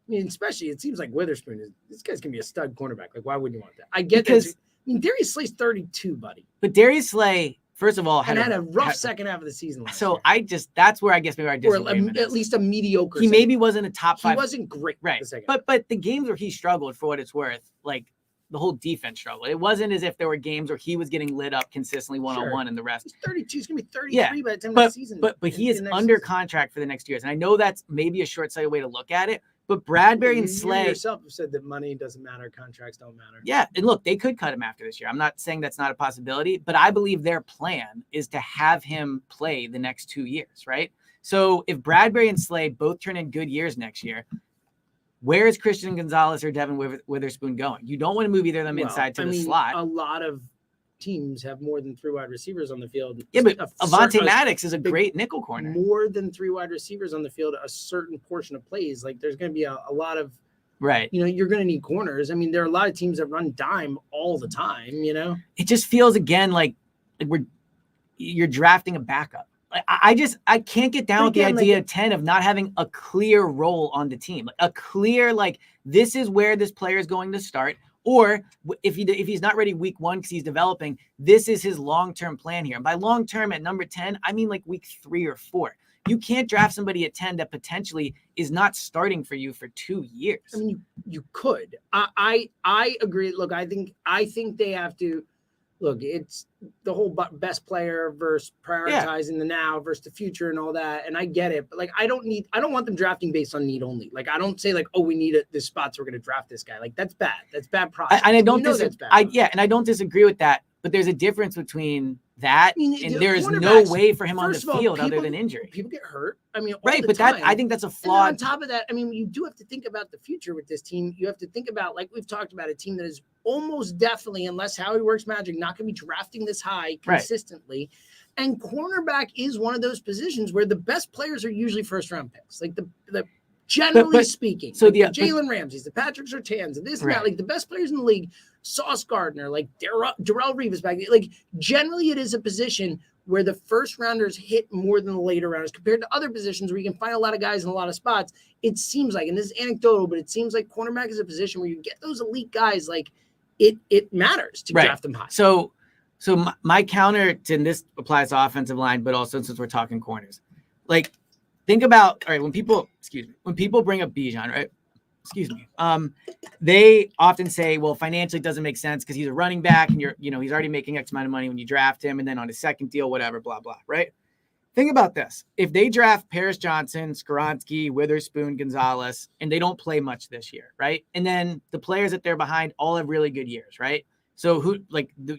I mean, especially it seems like Witherspoon this guy's gonna be a stud cornerback. Like, why wouldn't you want that? I get because I mean, Darius Slay's 32, buddy. But Darius Slay, first of all, had a rough second half of the season last year. That's where I guess maybe I disagree. Or at least a mediocre. He maybe wasn't a top 5. He wasn't great, right? But the games where he struggled, for what it's worth, like. The whole defense struggled. It wasn't as if there were games where he was getting lit up consistently one-on-one and the rest. He's 32. He's going to be 33 by the time of the season. But he is under contract for the next 2 years. And I know that's maybe a short-sighted way to look at it, but Bradbury and Slay. You yourself have said that money doesn't matter. Contracts don't matter. Yeah. And look, they could cut him after this year. I'm not saying that's not a possibility, but I believe their plan is to have him play the next 2 years, right? So if Bradbury and Slay both turn in good years next year, where is Christian Gonzalez or Devin Witherspoon going? You don't want to move either of them inside to the slot. A lot of teams have more than 3 wide receivers on the field. Yeah, but Avonte Maddox is a great nickel corner. More than 3 wide receivers on the field, a certain portion of plays. Like there's going to be a lot of, right. You know, you're going to need corners. I mean, there are a lot of teams that run dime all the time, you know? It just feels again like you're drafting a backup. I can't get down with the idea of 10 of not having a clear role on the team, like a clear, like this is where this player is going to start. Or if he's not ready week 1 because he's developing, this is his long-term plan here. And by long-term at number 10, I mean like week 3 or 4. You can't draft somebody at 10 that potentially is not starting for you for 2 years. I mean, you could. I agree. Look, I think they have to. Look, it's the whole best player versus prioritizing the now versus the future and all that. And I get it, but like, I don't want them drafting based on need only. Like, I don't say like, oh, we need this spot, so we're going to draft this guy. Like, that's bad. That's bad process. And I don't and I don't disagree with that, but there's a difference between that and there is no way for him on the field other than injury. People get hurt. I mean, right. But I think that's a flaw. On top of that, I mean, you do have to think about the future with this team. You have to think about, like we've talked about, a team that is almost definitely, unless Howie works magic, not going to be drafting this high consistently. Right. And cornerback is one of those positions where the best players are usually first round picks. Like the generally speaking, so like the Jalen Ramsey's, the Patrick Surtains, and this and that, like the best players in the league, Sauce Gardner, like Darrelle Revis back. Like generally it is a position where the first rounders hit more than the later rounders compared to other positions where you can find a lot of guys in a lot of spots. It seems like, and this is anecdotal, but it seems like cornerback is a position where you get those elite guys. Like it matters to draft them high. So my counter to, and this applies to offensive line, but also since we're talking corners, like think about, all right, when people bring up Bijan, right? They often say, well, financially it doesn't make sense because he's a running back and he's already making X amount of money when you draft him. And then on his second deal, whatever, blah, blah, right? Think about this. If they draft Paris Johnson, Skoronski, Witherspoon, Gonzalez, and they don't play much this year, right? And then the players that they're behind all have really good years, right? So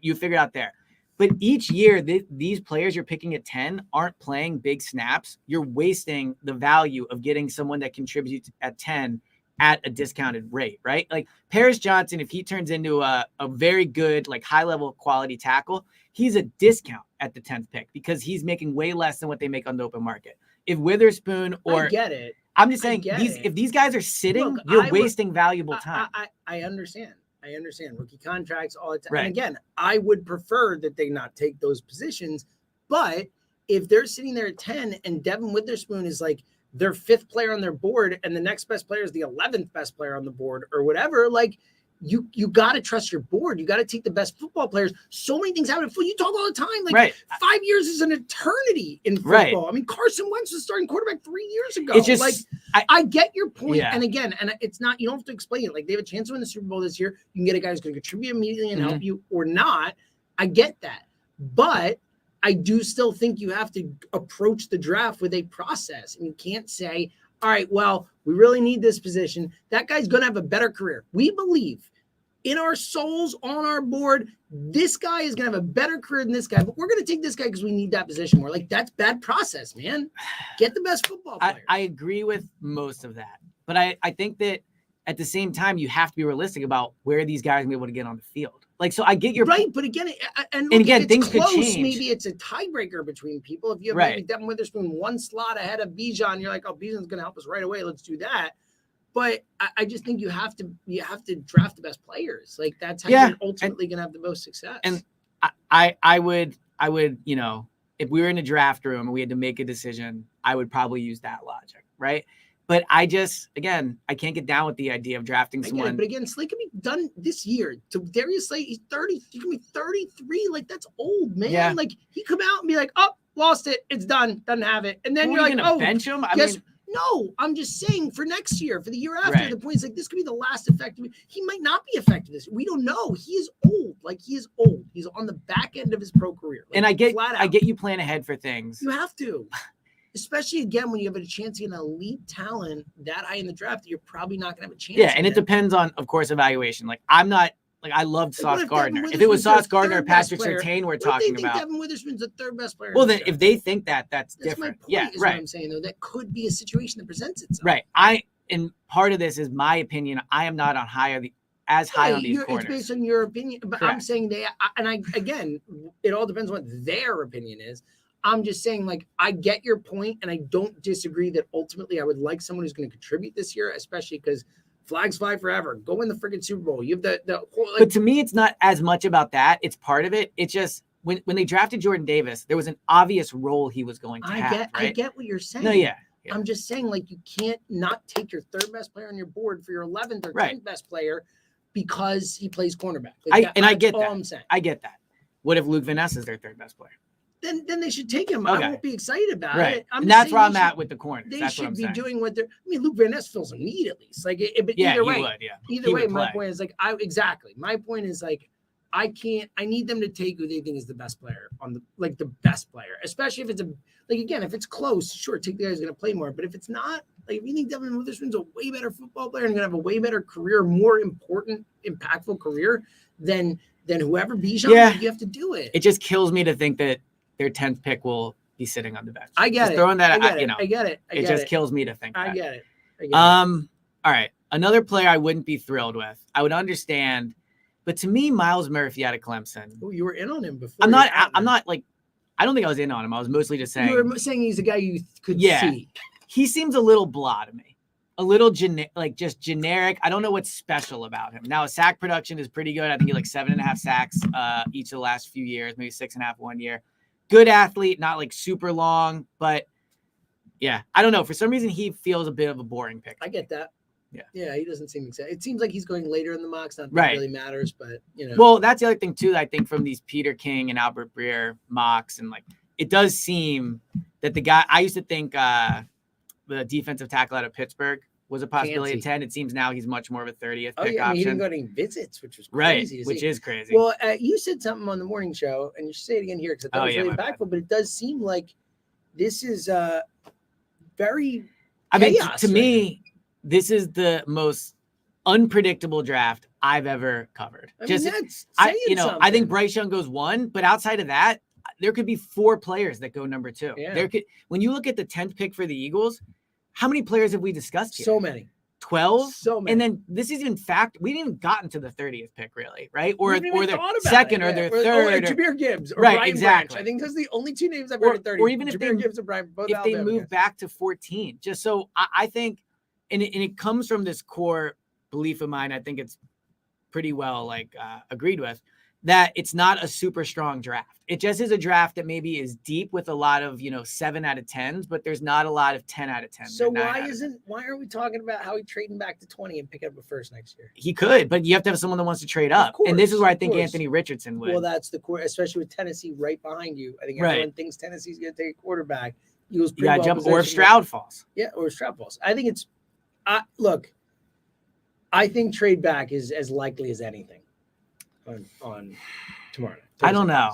you figure out there. But each year, these players you're picking at 10 aren't playing big snaps. You're wasting the value of getting someone that contributes at 10 at a discounted rate, right? Like Paris Johnson, if he turns into a very good, like high-level quality tackle, he's a discount at the 10th pick because he's making way less than what they make on the open market. If Witherspoon or... I get it. I'm just saying, if these guys are sitting, you're wasting valuable time. I understand. I understand rookie contracts all the time. Right. And again, I would prefer that they not take those positions. But if they're sitting there at 10 and Devin Witherspoon is like their 5th player on their board and the next best player is the 11th best player on the board or whatever, like you got to trust your board. You got to take the best football players. So many things happen in football. You talk all the time. Like 5 years is an eternity in football. Right. I mean, Carson Wentz was starting quarterback 3 years ago. It's just, like I get your point. Yeah. And again, and it's not, you don't have to explain it. Like they have a chance to win the Super Bowl this year. You can get a guy who's going to contribute immediately and help you or not. I get that. But I do still think you have to approach the draft with a process. And you can't say, all right, well, we really need this position. That guy's going to have a better career. We believe in our souls on our board, this guy is going to have a better career than this guy, but we're going to take this guy because we need that position more. Like that's bad process, man. Get the best football players. I agree with most of that, but I think that at the same time, you have to be realistic about where these guys will be able to get on the field. Like, so I get your right, but again, things close, could change. Maybe it's a tiebreaker between people. If you have maybe Devin Witherspoon one slot ahead of Bijan, you're like, oh, Bijan's going to help us right away. Let's do that. But I just think you have to draft the best players. Like that's how you're ultimately going to have the most success. And I would, if we were in a draft room and we had to make a decision, I would probably use that logic, right? But I can't get down with the idea of drafting someone. But again, Slay can be done this year. To Darius Slay, he's 30. He can be 33. Like that's old, man. Yeah. Like he come out and be like, "Oh, lost it. It's done. Doesn't have it." And then you're like, "Oh, bench him." No, I'm just saying for next year, for the year after, the point is like this could be the last effective. He might not be effective this. We don't know. He is old. Like he is old. He's on the back end of his pro career. Like, and I get you plan ahead for things. You have to. Especially again when you have a chance to get an elite talent that high in the draft, you're probably not gonna have a chance. Yeah, and it depends on, of course, evaluation. Like I'm not like I loved Sauce Gardner. If it was Sauce Gardner or Patrick Surtain we're talking about, Devin Witherspoon's the 3rd best player. Well, then if they think that's different. My point, yeah, is what I'm saying though. That could be a situation that presents itself. Right. And part of this is my opinion. I am not as high on these corners. It's based on your opinion, but Correct. I'm saying again, it all depends on what their opinion is. I'm just saying, like, I get your point, and I don't disagree that ultimately I would like someone who's going to contribute this year, especially because flags fly forever. Go win the freaking Super Bowl. You have the whole. Like, but to me, it's not as much about that. It's part of it. It's just when they drafted Jordan Davis, there was an obvious role he was going to have. I get what you're saying. No, yeah. I'm just saying, like, you can't not take your 3rd best player on your board for your 11th or 10th best player because he plays cornerback. Like, I get that. I'm saying. I get that. What if Luke Van Ness is their 3rd best player? Then they should take him. Okay. I won't be excited about it. And that's where I'm at with the corners. They that's should be doing what they're. I mean, Luke Van Ness fills a need at least. Like, but either way, either way, my play. point is like My point is like, I need them to take who they think is the best player on the best player, especially if it's if it's close. Sure, take the guy who's going to play more. But if it's not, like if you think Devin Witherspoon's a way better football player and going to have a way better career, more important, impactful career than whoever Bijan, you have to do it. It just kills me to think that their 10th pick will be sitting on the bench. I get just it. Throwing that, I get it. It just kills me to think that. I get it. All right. Another player I wouldn't be thrilled with. I would understand, but to me, Miles Murphy out of Clemson. Oh, you were in on him before. I'm not like. I don't think I was in on him. I was mostly just saying. You were saying he's a guy you could see. He seems a little blah to me. A little just generic. I don't know what's special about him. Now, his sack production is pretty good. I think he 7.5 sacks each of the last few years, maybe 6.5 1 year. good athlete, not like super long, but yeah, I don't know. For some reason, he feels a bit of a boring pick. I get that. Yeah. Yeah, he doesn't seem excited. It seems like he's going later in the mocks. Not that Right. it really matters, but Well, that's the other thing too. I think from these Peter King and Albert Breer mocks, and like it does seem that the guy I used to think the defensive tackle out of Pittsburgh was a possibility at 10. It seems now he's much more of a 30th pick option. He didn't go any visits, which was crazy. Right, which is crazy. Well, you said something on the morning show, and you should say it again here because I thought it was really impactful. But it does seem like this is very. I mean, to me, this is the most unpredictable draft I've ever covered. I mean, that's saying something. I think Bryce Young goes 1, but outside of that, there could be 4 players that go number 2. Yeah. When you look at the 10th pick for the Eagles, how many players have we discussed here? So many. 12. So many. And then this is in fact, we didn't even gotten to the 30th pick really, right? Or their second or their third. Or Jameer Gibbs. Or right, Brian exactly. Branch. I think those are the only 2 names I've heard at 30. Or even Jameer Gibbs and Brian, both if they move back to 14. Just so I think, and it comes from this core belief of mine, I think it's pretty well agreed with, that it's not a super strong draft. It just is a draft that maybe is deep with a lot of 7 out of 10s, but there's not a lot of 10 out of 10s. So why aren't we talking about how he trading back to 20 and pick up a first next year? He could, but you have to have someone that wants to trade up. And this is where I think Anthony Richardson would. Well, that's the core, especially with Tennessee right behind you. I think everyone thinks Tennessee's going to take a quarterback. You got to jump, or if Stroud falls. Yeah, or if Stroud falls. I think it's look. I think trade back is as likely as anything on tomorrow night. I don't know.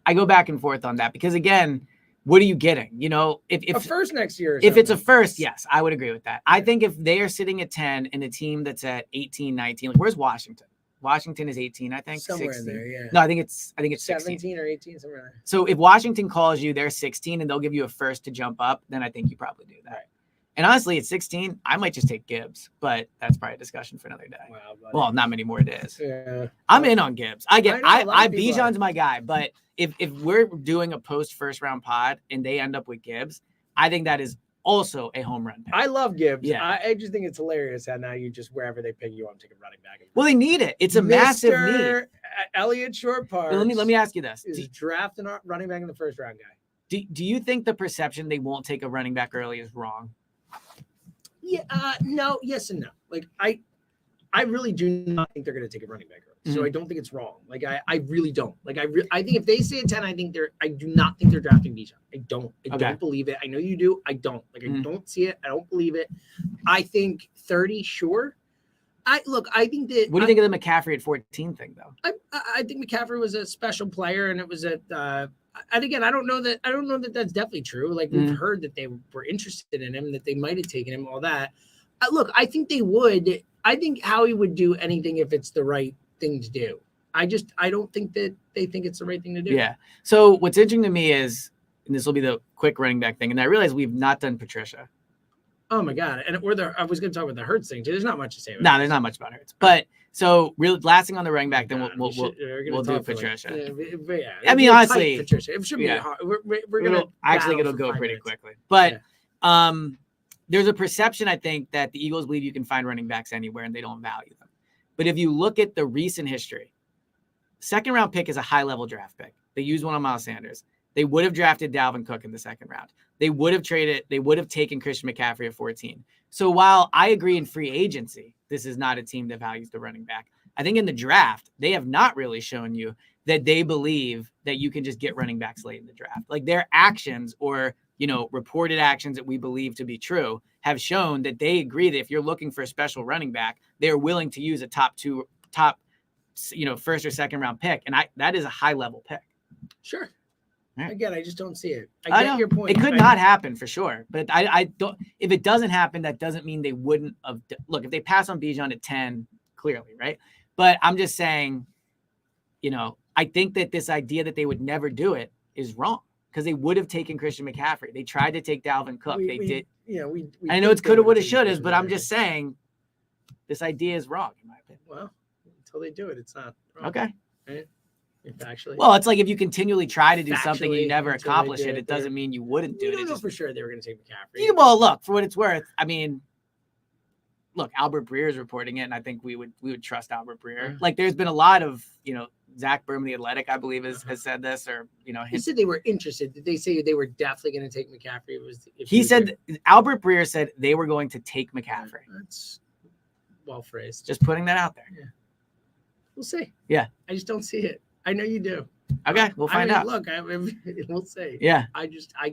I go back and forth on that because again, what are you getting? If a first next year, if it's a first, yes, I would agree with that. I think if they are sitting at 10 and a team that's at 18, 19, like where's Washington? Washington is 18, I think. Somewhere 16. in there, yeah. No, I think it's 17 16. or 18, somewhere there. So if Washington calls you, they're 16 and they'll give you a first to jump up, then I think you probably do that. Right. And honestly, at 16, I might just take Gibbs, but that's probably a discussion for another day. Wow, well, not many more days. Yeah. I'm in on Gibbs. Bijan's my guy, but if we're doing a post first round pod and they end up with Gibbs, I think that is also a home run pick. I love Gibbs. Yeah. I just think it's hilarious how now you just wherever they pick you, I'm taking running back. Well, they need it. It's a massive need. Elliott Short Parks. Let me ask you this: is drafting a running back in the first round guy. Do you think the perception they won't take a running back early is wrong? Yeah. No. Yes and no. Like I really do not think they're going to take a running back early. So I don't think it's wrong. Like I really don't. Like I think if they say a 10, I do not think they're drafting Bijan. I don't believe it. I know you do. I don't. Like I don't see it. I don't believe it. I think 30, sure. I think that. What do you think of the McCaffrey at 14 thing though? I think McCaffrey was a special player, and it was and again, I don't know that that's definitely true. Like we've heard that they were interested in him, that they might have taken him, all that. I think they would. I think Howie would do anything if it's the right thing to do. I don't think that they think it's the right thing to do. Yeah. So what's interesting to me is, and this will be the quick running back thing, and I realize we've not done Patricia. Oh my God. And I was going to talk about the Hurts thing too. There's not much to say about No, there's not much about Hurts. But so really last thing on the running back, then we'll do Patricia. I mean, honestly, Patricia. It should be hard. We're going to actually it'll go pretty quickly. But there's a perception, I think, that the Eagles believe you can find running backs anywhere and they don't value them. But if you look at the recent history, second round pick is a high level draft pick. They used one on Miles Sanders. They would have drafted Dalvin Cook in the second round. They would have taken Christian McCaffrey at 14. So while I agree in free agency, this is not a team that values the running back. I think in the draft, they have not really shown you that they believe that you can just get running backs late in the draft. Like their actions or, reported actions that we believe to be true have shown that they agree that if you're looking for a special running back, they're willing to use a top first or second round pick. And that is a high level pick. Sure. Right. Again, I just don't see it. I get your point. It could not happen for sure, but I don't. If it doesn't happen, that doesn't mean they wouldn't have. Look, if they pass on Bijan at 10, clearly, right? But I'm just saying, I think that this idea that they would never do it is wrong because they would have taken Christian McCaffrey. They tried to take Dalvin Cook. They did. I know it's coulda, woulda, shoulda, but I'm just saying this idea is wrong in my opinion. Well, until they do it, it's not wrong. Okay. Right? Factually. Well, it's like if you continually try to do something and you never accomplish it, it doesn't mean you wouldn't do it. I don't know for sure they were going to take McCaffrey. Yeah, well, look, for what it's worth, I mean, look, Albert Breer is reporting it, and I think we would trust Albert Breer. Like, there's been a lot of, Zach Berman, the Athletic, I believe, has said this, or he said they were interested. Did they say they were definitely going to take McCaffrey? He said Albert Breer said they were going to take McCaffrey. That's well phrased. Just putting that out there. Yeah. We'll see. Yeah. I just don't see it. I know you do. Okay, we'll find out. Look, we'll see. Yeah. I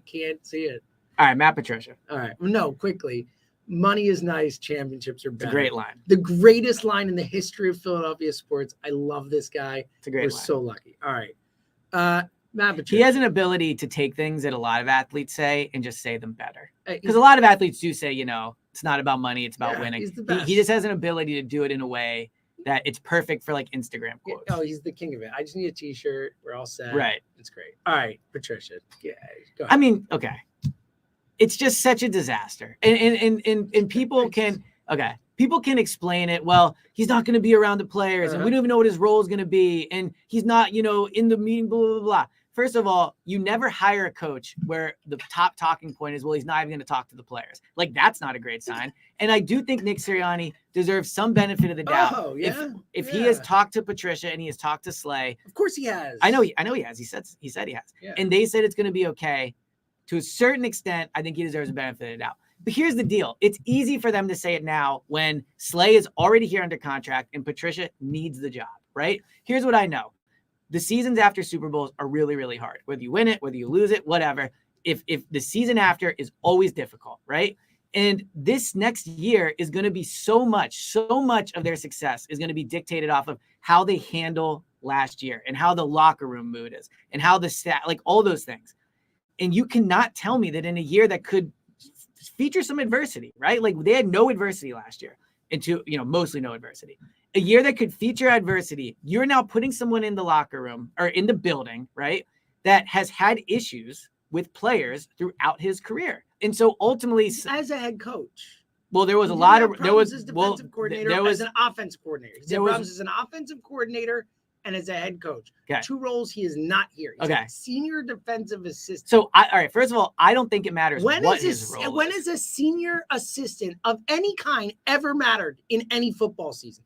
can't see it. All right, Matt Patricia. All right. No, quickly. Money is nice. Championships are better. It's a great line. The greatest line in the history of Philadelphia sports. I love this guy. It's a great line. We're so lucky. All right. Matt Patricia. He has an ability to take things that a lot of athletes say and just say them better. Because a lot of athletes do say, it's not about money, it's about winning. He's the best. He just has an ability to do it in a way that it's perfect for like Instagram quotes. Oh, he's the king of it. I just need a t-shirt. We're all set. Right. It's great. All right, Patricia. Yeah, go ahead. I mean, okay. It's just such a disaster. And people can explain it. Well, he's not going to be around the players and we don't even know what his role is going to be. And he's not, in the meeting, blah, blah, blah. First of all, you never hire a coach where the top talking point is, well, he's not even going to talk to the players. Like, that's not a great sign. And I do think Nick Sirianni deserves some benefit of the doubt. Oh, yeah. If he has talked to Patricia and he has talked to Slay. Of course he has. I know he has. He said he has. Yeah. And they said it's going to be okay. To a certain extent, I think he deserves a benefit of the doubt. But here's the deal. It's easy for them to say it now when Slay is already here under contract and Patricia needs the job, right? Here's what I know. The seasons after Super Bowls are really, really hard. Whether you win it, whether you lose it, whatever. If the season after is always difficult, right? And this next year is going to be so much of their success is going to be dictated off of how they handle last year and how the locker room mood is and how the staff, like all those things. And you cannot tell me that in a year that could feature some adversity, right? Like they had no adversity last year mostly no adversity. A year that could feature adversity, you're now putting someone in the locker room or in the building, right? That has had issues with players throughout his career. And so ultimately, as a head coach, well, there was a lot of, there was, as defensive coordinator, there was as an offensive coordinator. He's had problems as an offensive coordinator and as a head coach. Okay. Two roles he is not here. He's okay. a senior defensive assistant. So, all right, first of all, I don't think it matters what his role is. When has a senior assistant of any kind ever mattered in any football season?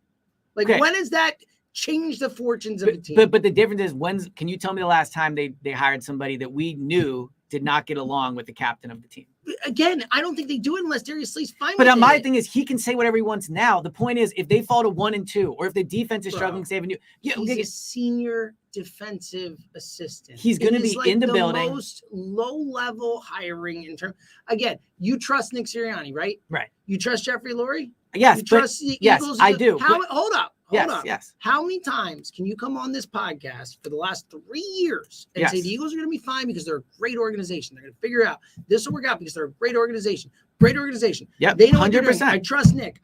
Like, when has that changed the fortunes of a team? But the difference is, can you tell me the last time they hired somebody that we knew did not get along with the captain of the team? Again, I don't think they do it unless Darius Slay's fine with it. But my it. thing is, he can say whatever he wants now. The point is, if they fall to 1-2, or if the defense is struggling to save a new, he's a senior defensive assistant. He's going to be in the building. Most low-level hiring in terms. Again, you trust Nick Sirianni, right? Right. You trust Jeffrey Lurie? Yes. You trust the Eagles? I do. Hold up. Yes. How many times can you come on this podcast for the last 3 years and say the Eagles are going to be fine because they're a great organization? They're going to figure out this will work out because they're a great organization. Great organization. Yeah, they know 100%. What they're doing. I trust Nick.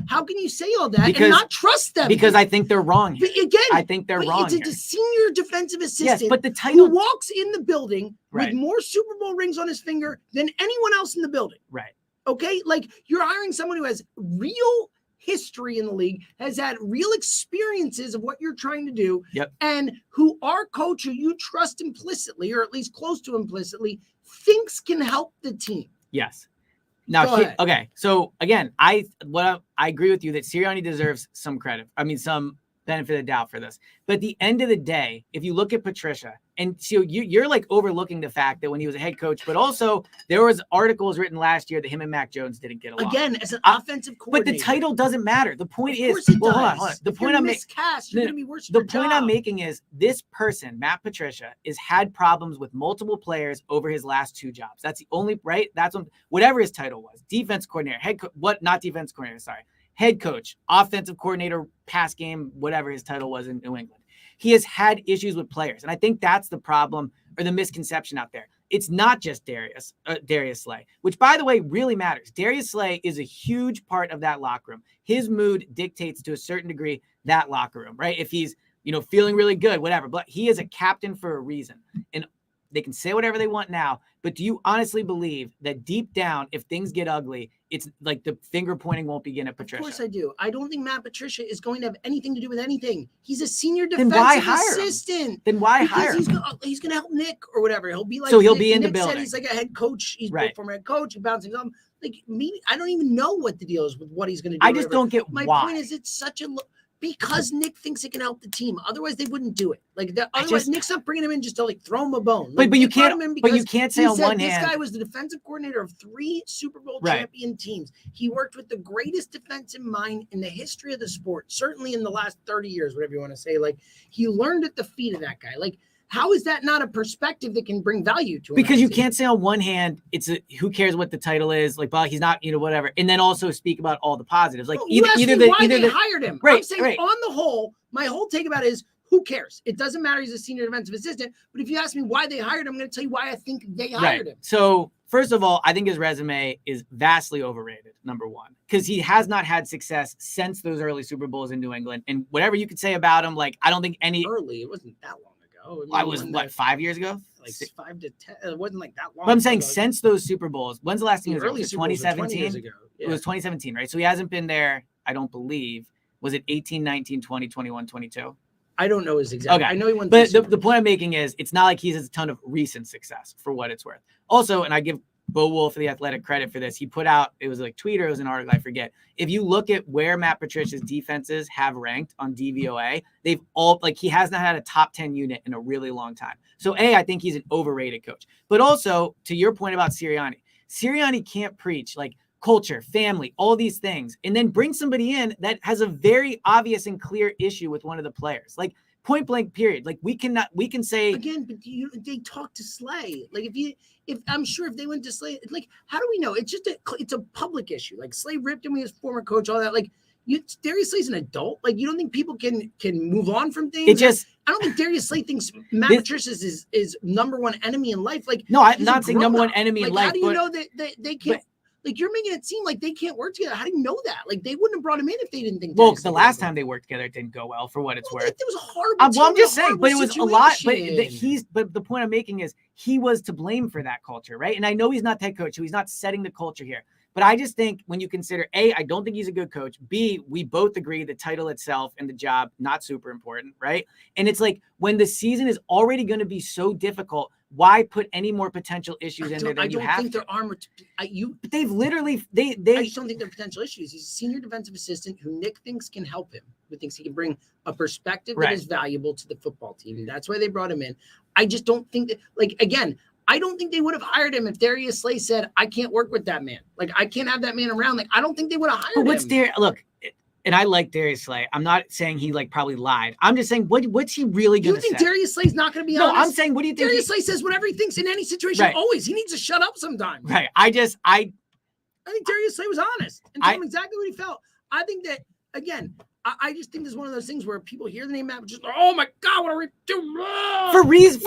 How can you say all that and not trust them? Because I think they're wrong. Again, I think they're wrong. It's a senior defensive assistant. Yes, but the title who walks in the building with more Super Bowl rings on his finger than anyone else in the building. Right. Okay, like you're hiring someone who has real history in the league, has had real experiences of what you're trying to do, and who our coach, who you trust implicitly, or at least close to implicitly, thinks can help the team. Yes. Now, okay. So again, I agree with you that Sirianni deserves some credit. I mean, some benefit of the doubt for this. But at the end of the day, if you look at Patricia, and so you're like overlooking the fact that when he was a head coach, but also there was articles written last year that him and Mac Jones didn't get along. Again, as an offensive coordinator. But the title doesn't matter. The point is, hold on. The point I'm making, you're gonna be worse the point I'm making is this person, Matt Patricia, has had problems with multiple players over his last 2 jobs. That's the only right. That's whatever his title was, defense coordinator, not defense coordinator. Sorry. Head coach, offensive coordinator, pass game, whatever his title was in New England. He has had issues with players. And I think that's the problem or the misconception out there. It's not just Darius Slay, which, by the way, really matters. Darius Slay is a huge part of that locker room. His mood dictates to a certain degree that locker room, right? If he's, feeling really good, whatever. But he is a captain for a reason. And they can say whatever they want now. But do you honestly believe that deep down, if things get ugly, it's like the finger pointing won't begin at Patricia? Of course I do. I don't think Matt Patricia is going to have anything to do with anything. He's a senior defensive assistant. Then why hire him? He's going to help Nick or whatever. He'll be like, so he'll be in the building. He's like a head coach. He's a former head coach. He bounces on. Like maybe I don't even know what the deal is with what he's going to do. I just don't get My why. point is, it's such a Because Nick thinks it can help the team. Otherwise, they wouldn't do it. Otherwise, Nick's not bringing him in just to throw him a bone. But you can't say on one hand, this guy was the defensive coordinator of 3 Super Bowl champion teams. He worked with the greatest defensive mind in the history of the sport, certainly in the last 30 years, whatever you want to say. He learned at the feet of that guy. How is that not a perspective that can bring value to him? Because you can't say on one hand, who cares what the title is, well, he's not, whatever, and then also speak about all the positives. Why they hired him. Right, I'm saying on the whole, my whole take about it is who cares? It doesn't matter. He's a senior defensive assistant. But if you ask me why they hired him, I'm going to tell you why I think they hired him. So first of all, I think his resume is vastly overrated, number one, because he has not had success since those early Super Bowls in New England. And whatever you could say about him, I don't think any early, it wasn't that long. I was 5 years ago? 5 to 10. It wasn't that long. But I'm saying since those Super Bowls, when's the last time? Early 2017. Yeah. It was 2017, right? So he hasn't been there. I don't believe. Was it 18, 19, 20, 21, 22? I don't know his exact. Okay. I know he won. But the point I'm making is it's not like he has a ton of recent success for what it's worth. Also, and I give Bo Wolf, the Athletic, credit for this. He put out, it was tweet or it was an article, I forget. If you look at where Matt Patricia's defenses have ranked on DVOA, they've all, he has not had a top 10 unit in a really long time. So I think he's an overrated coach. But also, to your point about Sirianni can't preach culture, family, all these things, and then bring somebody in that has a very obvious and clear issue with one of the players. Point blank period. We can say again, but they talk to Slay. If I'm sure if they went to Slay, how do we know? It's just it's a public issue. Slay ripped him with his former coach, all that. Darius Slay's an adult. You don't think people can move on from things? I don't think Darius Slay thinks Matt Patricia is number one enemy in life. No, I'm not saying number one enemy in life. How do you know that they can't? You're making it seem like they can't work together. How do you know that? They wouldn't have brought him in if they didn't think. Well, the last time they worked together, it didn't go well for what it's worth. It was a horrible. I'm just saying, but it was a lot. But the point I'm making is he was to blame for that culture, right? And I know he's not head coach, so he's not setting the culture here. But I just think when you consider I don't think he's a good coach. B, we both agree the title itself and the job not super important, right? And it's when the season is already going to be so difficult, why put any more potential issues in there than you have? I don't think there are. They've literally I just don't think they're potential issues. He's a senior defensive assistant who Nick thinks can help him, who thinks he can bring a perspective that is valuable to the football team. And that's why they brought him in. I just don't think that. Again, I don't think they would have hired him if Darius Slay said, "I can't work with that man. I can't have that man around." I don't think they would have hired him. Look. And I like Darius Slay. I'm not saying he probably lied. I'm just saying, what's he really going to say? You think Darius Slay's not going to be honest? No, I'm saying, what do you think? Darius Slay says whatever he thinks in any situation. Right. Always, he needs to shut up sometimes. Right. I think Darius Slay was honest and told him exactly what he felt. I think that again. I just think this is one of those things where people hear the name Matt, just oh my God, what are we doing? For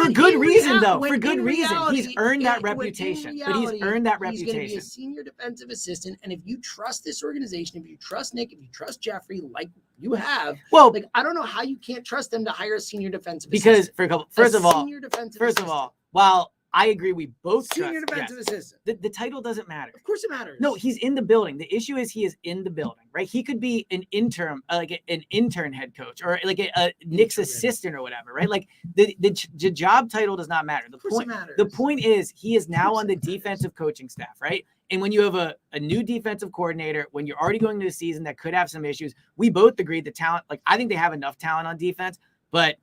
good reason, though. For good reason, he's earned that reputation. But he's earned that reputation. He's going to be a senior defensive assistant, and if you trust this organization, if you trust Nick, if you trust Jeffrey, like you have, I don't know how you can't trust them to hire a senior defensive assistant. Because first of all, while I agree, we both senior defensive assistant. The title doesn't matter. Of course it matters. No, he's in the building. The issue is he is in the building, right? He could be an interim, an intern head coach, or a Nick's assistant or whatever, right? The job title does not matter. The point is he is now on the defensive coaching staff, right? And when you have a new defensive coordinator, when you're already going into a season that could have some issues, we both agree the talent, I think they have enough talent on defense, but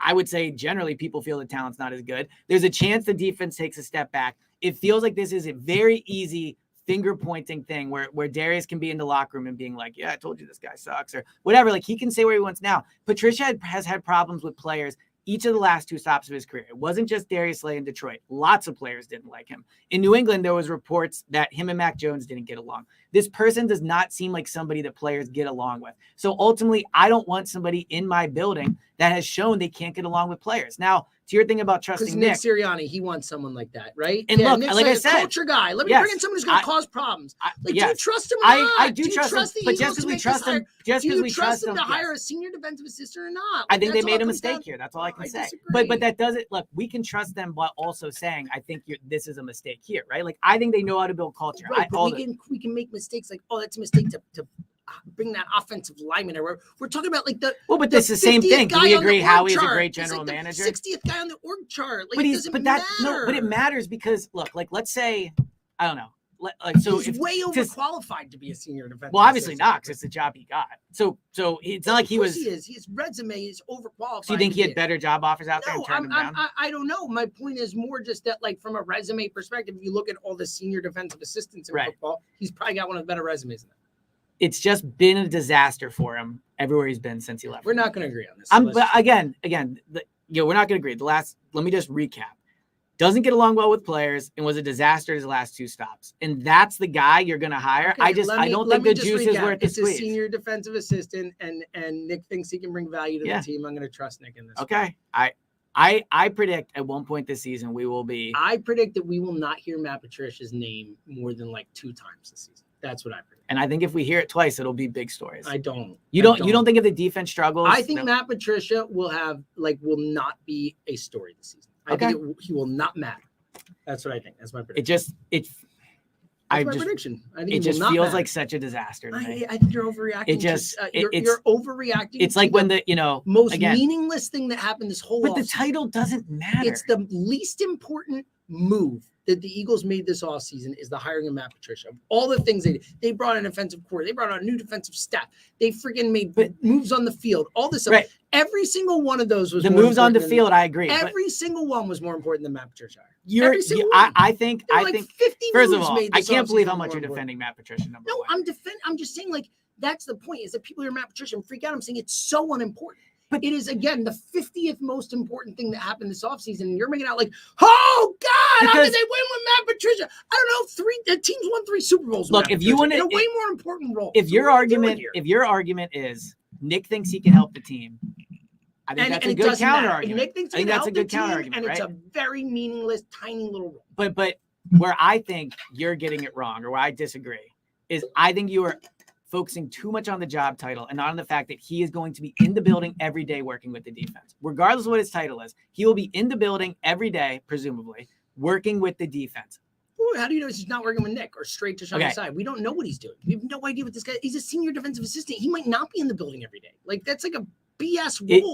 I would say generally people feel the talent's not as good. There's a chance the defense takes a step back. It feels like this is a very easy finger pointing thing where Darius can be in the locker room and being like, yeah, I told you this guy sucks or whatever. He can say where he wants now. Patricia has had problems with players each of the last 2 stops of his career. It wasn't just Darius Slay in Detroit. Lots of players didn't like him. In New England, there was reports that him and Mac Jones didn't get along. This person does not seem like somebody that players get along with. So ultimately, I don't want somebody in my building that has shown they can't get along with players. Now, to your thing about trusting Nick Sirianni, he wants someone like that, right? And look, Nick's like I said, culture guy. Let me bring in someone who's going to cause problems. Do you trust him or not? I do trust him, but just because we trust him, do you trust him to hire a senior defensive assistant or not? I think they made a mistake here. That's all I can say. But that doesn't look. We can trust them, but also saying I think this is a mistake here, right? I think they know how to build culture. Right, but we can make mistakes. That's a mistake to bring that offensive lineman. We're talking about but that's the same thing. Can we agree Howie's a great general manager? 60th guy on the org chart. But it matters because look, let's say, I don't know, so he's way overqualified to be a senior defensive. Well, obviously not, because it's the job he got. So it's not like he was. He is. His resume is overqualified. So you think he had better job offers out there and turned them down? I don't know. My point is more just that, like, from a resume perspective, if you look at all the senior defensive assistants in football, he's probably got one of the better resumes than that. It's just been a disaster for him everywhere he's been since he left. We're not going to agree on this. But again, we're not going to agree. Let me just recap. Doesn't get along well with players and was a disaster his last 2 stops. And that's the guy you're going to hire. Okay, I don't think the juice is worth the squeeze. It's a senior defensive assistant, and Nick thinks he can bring value to the team. I'm going to trust Nick in this. Okay. I predict at one point this season I predict that we will not hear Matt Patricia's name more than like 2 times this season. That's what I predict. And I think if we hear it twice, it'll be big stories. I don't. You don't think if the defense struggles? I think Matt Patricia will not be a story this season. I think he will not matter. That's what I think. That's my prediction. That's my prediction. I think it just feels like such a disaster to me. I think you're overreacting. You're overreacting. It's like when the most meaningless thing that happened this whole. But the title doesn't matter. It's the least important move that the Eagles made this offseason is the hiring of Matt Patricia. Of all the things they did, they brought in an offensive coordinator, they brought on a new defensive staff, they freaking made moves on the field, all this stuff. Right. Every single one of those was the moves on the field. I agree. Every single one was more important than Matt Patricia. I think 50 first of all, I can't believe how much you're defending Matt Patricia. No, I'm just saying, like, that's the point, is that people hear Matt Patricia and freak out. I'm saying it's so unimportant. But it is, again, the 50th most important thing that happened this offseason. And you're making out like, oh, God, how did they win with Matt Patricia? I don't know. The teams won 3 Super Bowls. Look, if you want to, a way more important role. If your argument is Nick thinks he can help the team, I think that's a good counter argument. Nick thinks he can help the team, and it's a very meaningless, tiny little role. But where I think you're getting it wrong, or where I disagree, is I think you are focusing too much on the job title and not on the fact that he is going to be in the building every day working with the defense. Regardless of what his title is, he will be in the building every day, presumably, working with the defense. Ooh, how do you know he's not working with Nick or straight to the side? We don't know what he's doing. We have no idea what this guy. He's a senior defensive assistant. He might not be in the building every day. Like, that's like a BS rule.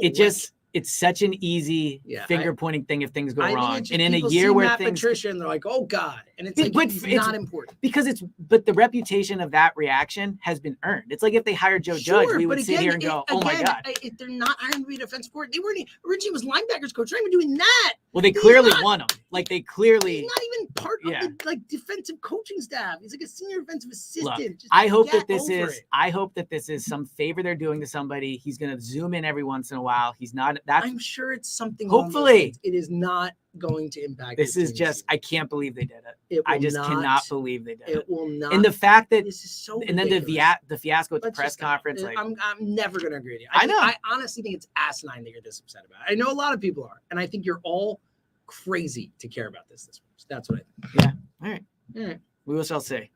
It's such an easy finger pointing thing if things go wrong. And in a year where things, Patricia, and they're like, oh God, and it's it's not important because but the reputation of that reaction has been earned. It's like if they hired Joe Judge, we would sit here and go, oh my God. They're not hiring to be a defensive coordinator. They weren't originally was linebackers coach. They're not even doing that. Well, they clearly won him. Like they clearly. He's not even part of the defensive coaching staff. He's like a senior defensive assistant. Look, I hope that this is some favor they're doing to somebody. He's going to zoom in every once in a while. He's not. I'm sure it's something. Hopefully, it is not going to impact. This is just. I can't believe they did it. I just cannot believe they did it. It will not. And the fact that this is so. And then the fiasco at the press conference. Like, I'm never going to agree with you. I know. I honestly think it's asinine that you're this upset about it. I know a lot of people are, and I think you're all crazy to care about this much. That's what I think. Yeah. All right. We shall see.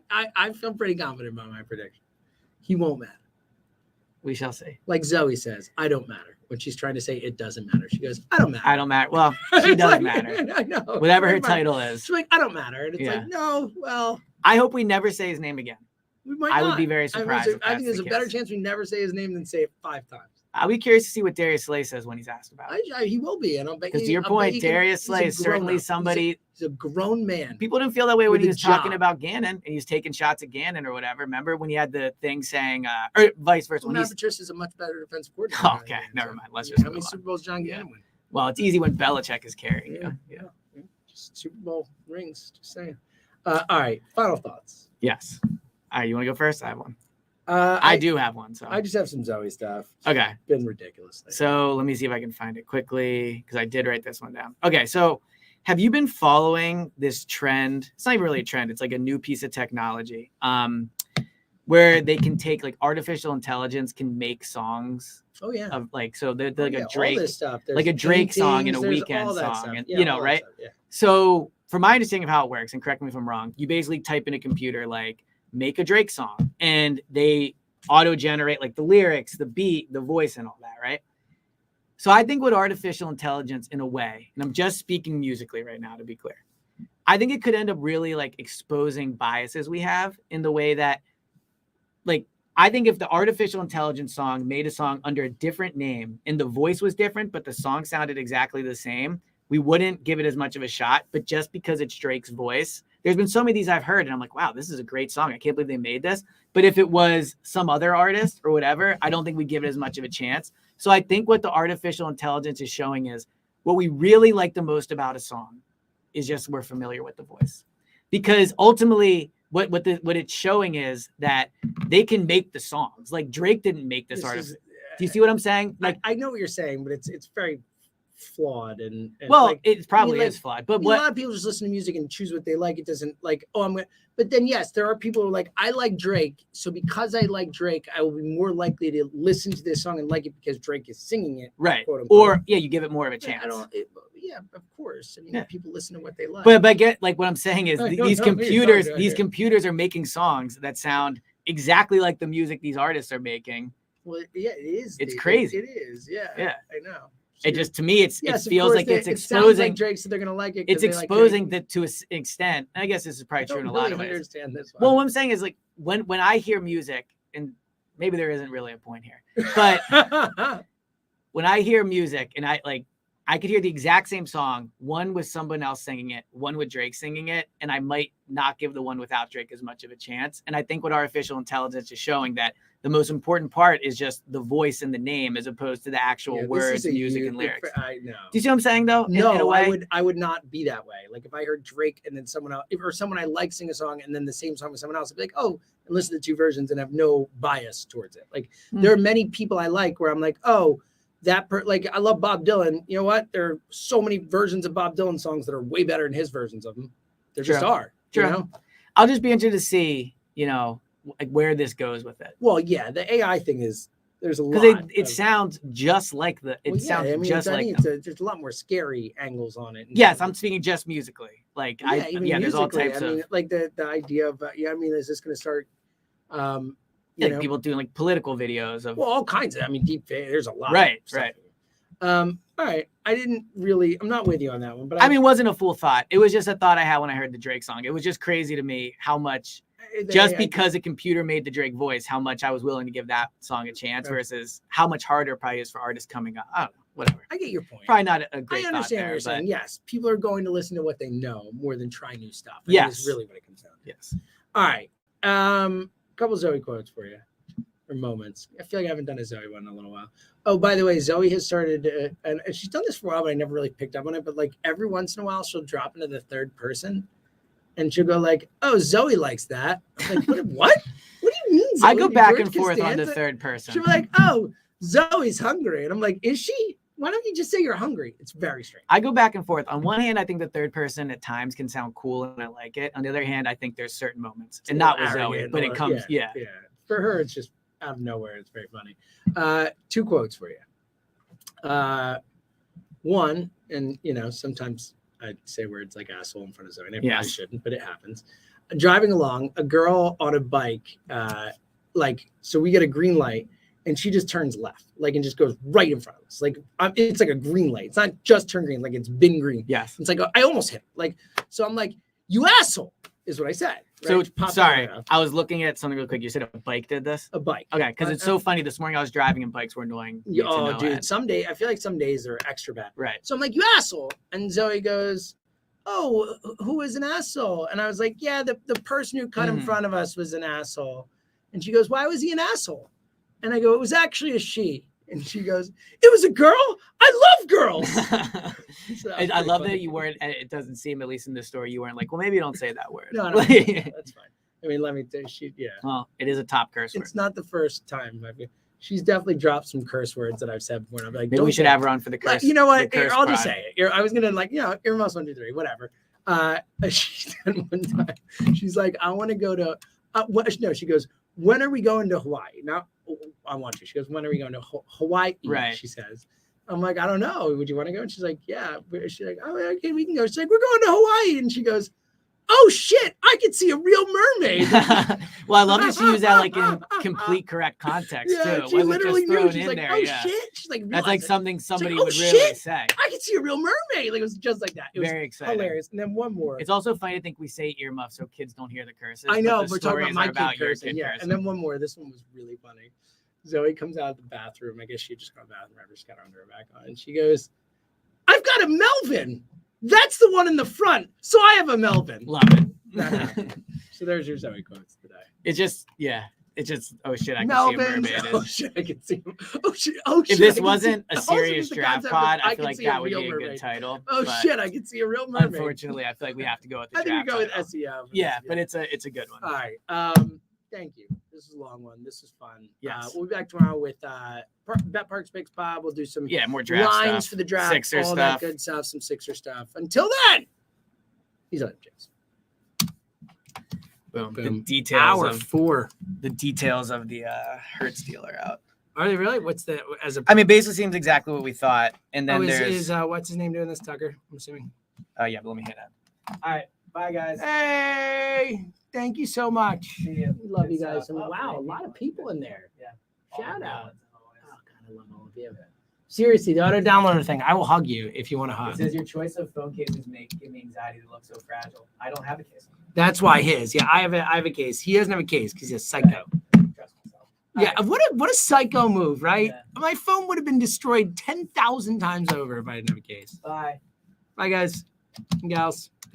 I feel pretty confident about my prediction. He won't matter. We shall see. Like Zoe says, I don't matter. When she's trying to say it doesn't matter, she goes, I don't matter. I don't matter. Well, she does matter. I know. Whatever her title is. She's like, I don't matter. And it's like, no, well. I hope we never say his name again. We might not. I would be very surprised. I think there's a better chance we never say his name than say it 5 times. I'll be curious to see what Darius Slay says when he's asked about it. He will be. And I'll bet because to your point, Darius Slay is certainly somebody. He's a grown man. People didn't feel that way when he was talking about Gannon and he was taking shots at Gannon or whatever. Remember when he had the thing saying, or vice versa. Well, Patricia is a much better defensive coordinator. Oh, okay, never mind. Let's just. How many Super Bowls John Gannon win? Well, it's easy when Belichick is carrying. Yeah. Just Super Bowl rings. Just saying. All right. Final thoughts. Yes. All right. You want to go first? I have one. I do have one. So I just have some Zoe stuff. Okay. It's been ridiculous. So let me see if I can find it quickly because I did write this one down. Okay. So have you been following this trend? It's not even really a trend. It's like a new piece of technology where they can take like artificial intelligence can make songs. Oh yeah. Of like, so they're like a Drake, all this stuff. like a Drake song and a Weekend song and right. Yeah. So from my understanding of how it works, and correct me if I'm wrong, you basically type in a computer like, make a Drake song and they auto generate like the lyrics, the beat, the voice and all that. Right. So I think with artificial intelligence in a way, and I'm just speaking musically right now, to be clear, I think it could end up really like exposing biases we have in the way that like, I think if the artificial intelligence song made a song under a different name and the voice was different, but the song sounded exactly the same, we wouldn't give it as much of a shot. But just because it's Drake's voice, there's been so many of these I've heard and I'm like, wow, this is a great song. I can't believe they made this. But if it was some other artist or whatever, I don't think we give it as much of a chance. So I think what the artificial intelligence is showing is what we really like the most about a song is just we're familiar with the voice. Because ultimately what it's showing is that they can make the songs. Like Drake didn't make this artist. Do you see what I'm saying? Like I know what you're saying, but it's very flawed and well, like, it probably is flawed. But a lot of people just listen to music and choose what they like. It doesn't like, oh, I'm gonna. But then yes, there are people who are like, I like Drake, so because I like Drake, I will be more likely to listen to this song and like it because Drake is singing it, right? Quote unquote. Or yeah, you give it more of a chance. Yeah, of course. I mean, people listen to what they like. But get like what I'm saying is these computers are making songs that sound exactly like the music these artists are making. Well, yeah, it is. It's crazy. It is. Yeah. I know. So it just to me, it feels like it's exposing. Like Drake, so they're gonna like it. It's exposing that to an extent. I guess this is probably true in a lot of ways. Understand this one. Well, what I'm saying is like when I hear music, and maybe there isn't really a point here, but when I hear music and I could hear the exact same song, one with someone else singing it, one with Drake singing it, and I might not give the one without Drake as much of a chance. And I think what artificial intelligence is showing that the most important part is just the voice and the name as opposed to the actual words, music, and lyrics. I know. Do you see what I'm saying though? No, in a way? I would not be that way. Like if I heard Drake and then someone else, or someone I like sing a song and then the same song with someone else, I'd be like, oh, and listen to two versions and have no bias towards it. Like there are many people I like where I'm like, oh, like I love Bob Dylan. You know what? There are so many versions of Bob Dylan songs that are way better than his versions of them. There just are. Sure. You know? I'll just be interested to see, like where this goes with it. Well, yeah, the AI thing is there's a lot. Because it sounds just like the. There's a lot more scary angles on it. Yes, I'm speaking just musically. Like there's all types of like the idea of is this going to start? People doing like political videos of all kinds of. Deep fake. There's a lot. Right. All right. I'm not with you on that one, but it wasn't a full thought. It was just a thought I had when I heard the Drake song. It was just crazy to me how much, because a computer made the Drake voice, how much I was willing to give that song a chance versus how much harder it probably is for artists coming up. I don't know, whatever. I get your point. Probably not a great I understand what you're saying. Yes, people are going to listen to what they know more than try new stuff. Yes. That's really what it comes down to. Yes. All right. A couple Zoe quotes for you. Or moments. I feel like I haven't done a Zoe one in a little while. Oh, by the way, Zoe has started, and she's done this for a while, but I never really picked up on it. But like every once in a while, she'll drop into the third person, and she'll go like, "Oh, Zoe likes that." I'm like, what? What do you mean? Zoe? I go back and forth on the third person. She'll be like, "Oh, Zoe's hungry," and I'm like, "Is she? Why don't you just say you're hungry?" It's very strange. I go back and forth. On one hand, I think the third person at times can sound cool, and I like it. On the other hand, I think there's certain moments, and not with Zoe, but it comes, yeah. For her, it's just out of nowhere. It's very funny. Two quotes for you. One, and sometimes I say words like asshole in front of Zoe, and I probably shouldn't, but it happens. Driving along, a girl on a bike, so we get a green light, and she just turns left, and just goes right in front of us. It's like a green light. It's not just turn green, it's been green. Yes. It's like I almost hit it. So I'm like, you asshole, is what I said. Right? So sorry, I was looking at something real quick. You said a bike did this? A bike. Okay, because it's so funny. This morning I was driving and bikes were annoying. Oh, dude, I feel like some days they're extra bad. Right. So I'm like, you asshole. And Zoe goes, oh, who is an asshole? And I was like, yeah, the person who cut in front of us was an asshole. And she goes, why was he an asshole? And I go, it was actually a she. And she goes, it was a girl? I love girls. So I love that you weren't, it doesn't seem, at least in this story, you weren't like, well, maybe don't say that word. No, that's fine. Let me tell you, Well, it is a top curse word. It's not the first time. She's definitely dropped some curse words that I've said before. And I'm like, maybe we should have her on for the curse. You know what? I'll just say it. I was going to earmuffs 1, 2, 3, whatever. She said one time, she's like, I want to go to, she goes, when are we going to Hawaii? Now, I want to. She goes, when are we going to Hawaii? Right. She says. I'm like, I don't know. Would you want to go? And she's like, yeah. She's like, oh, okay, we can go. She's like, we're going to Hawaii. And she goes, oh, shit, I could see a real mermaid. Well, I love that she used that in complete correct context, too. She literally knew. She's like, oh, shit. She's like, that's like something somebody would really say. I could see a real mermaid. It was just like that. It was very exciting. Hilarious. And then one more. It's also funny to think we say earmuffs so kids don't hear the curses. I know. We're talking about my kid cursing. Yeah. And then one more. This one was really funny. Zoe comes out of the bathroom. I guess she just got out of the bathroom. Ever just got her underwear back on. And she goes, I've got a Melvin. That's the one in the front. So I have a Melvin. Love it. That happened. So there's your Zoe quotes today. It's just oh shit, I can see a Melvin. mermaid. Oh shit, I can see him. Oh shit. Oh shit. If this I can wasn't see, a serious draft pod, I feel like see a that would real be a mermaid. good title. Oh but shit, I can see a real mermaid. Unfortunately, I feel like we have to go with the I think we draft go with title. SEO. Yeah, but it's a good one. All right. Thank you. This is a long one. This is fun. Yes. We'll be back tomorrow with Bet Parks Picks Pod. We'll do some more draft lines stuff, for the draft, Sixer all stuff. that good stuff, some Sixer stuff. Until then, he's on James. Boom. Boom. The details Hour of 4. the details of the Hertz deal are out. Are they really? What's the I mean, basically seems exactly what we thought. And then is what's his name doing this? Tucker, I'm assuming. Oh yeah, but let me hit that. All right, bye guys. Hey, thank you so much. See you. Love you guys. Oh, Wow, a lot of people in there. Yeah. Shout out. Oh God, I love all of you. Seriously, the auto downloader thing. I will hug you if you want to hug. It says your choice of phone cases give me anxiety to look so fragile. I don't have a case. That's why his. Yeah, I have a case. He doesn't have a case because he's a psycho. Trust myself. Yeah, right. What a psycho move, right? Yeah. My phone would have been destroyed 10,000 times over if I didn't have a case. Bye. Bye, guys and gals.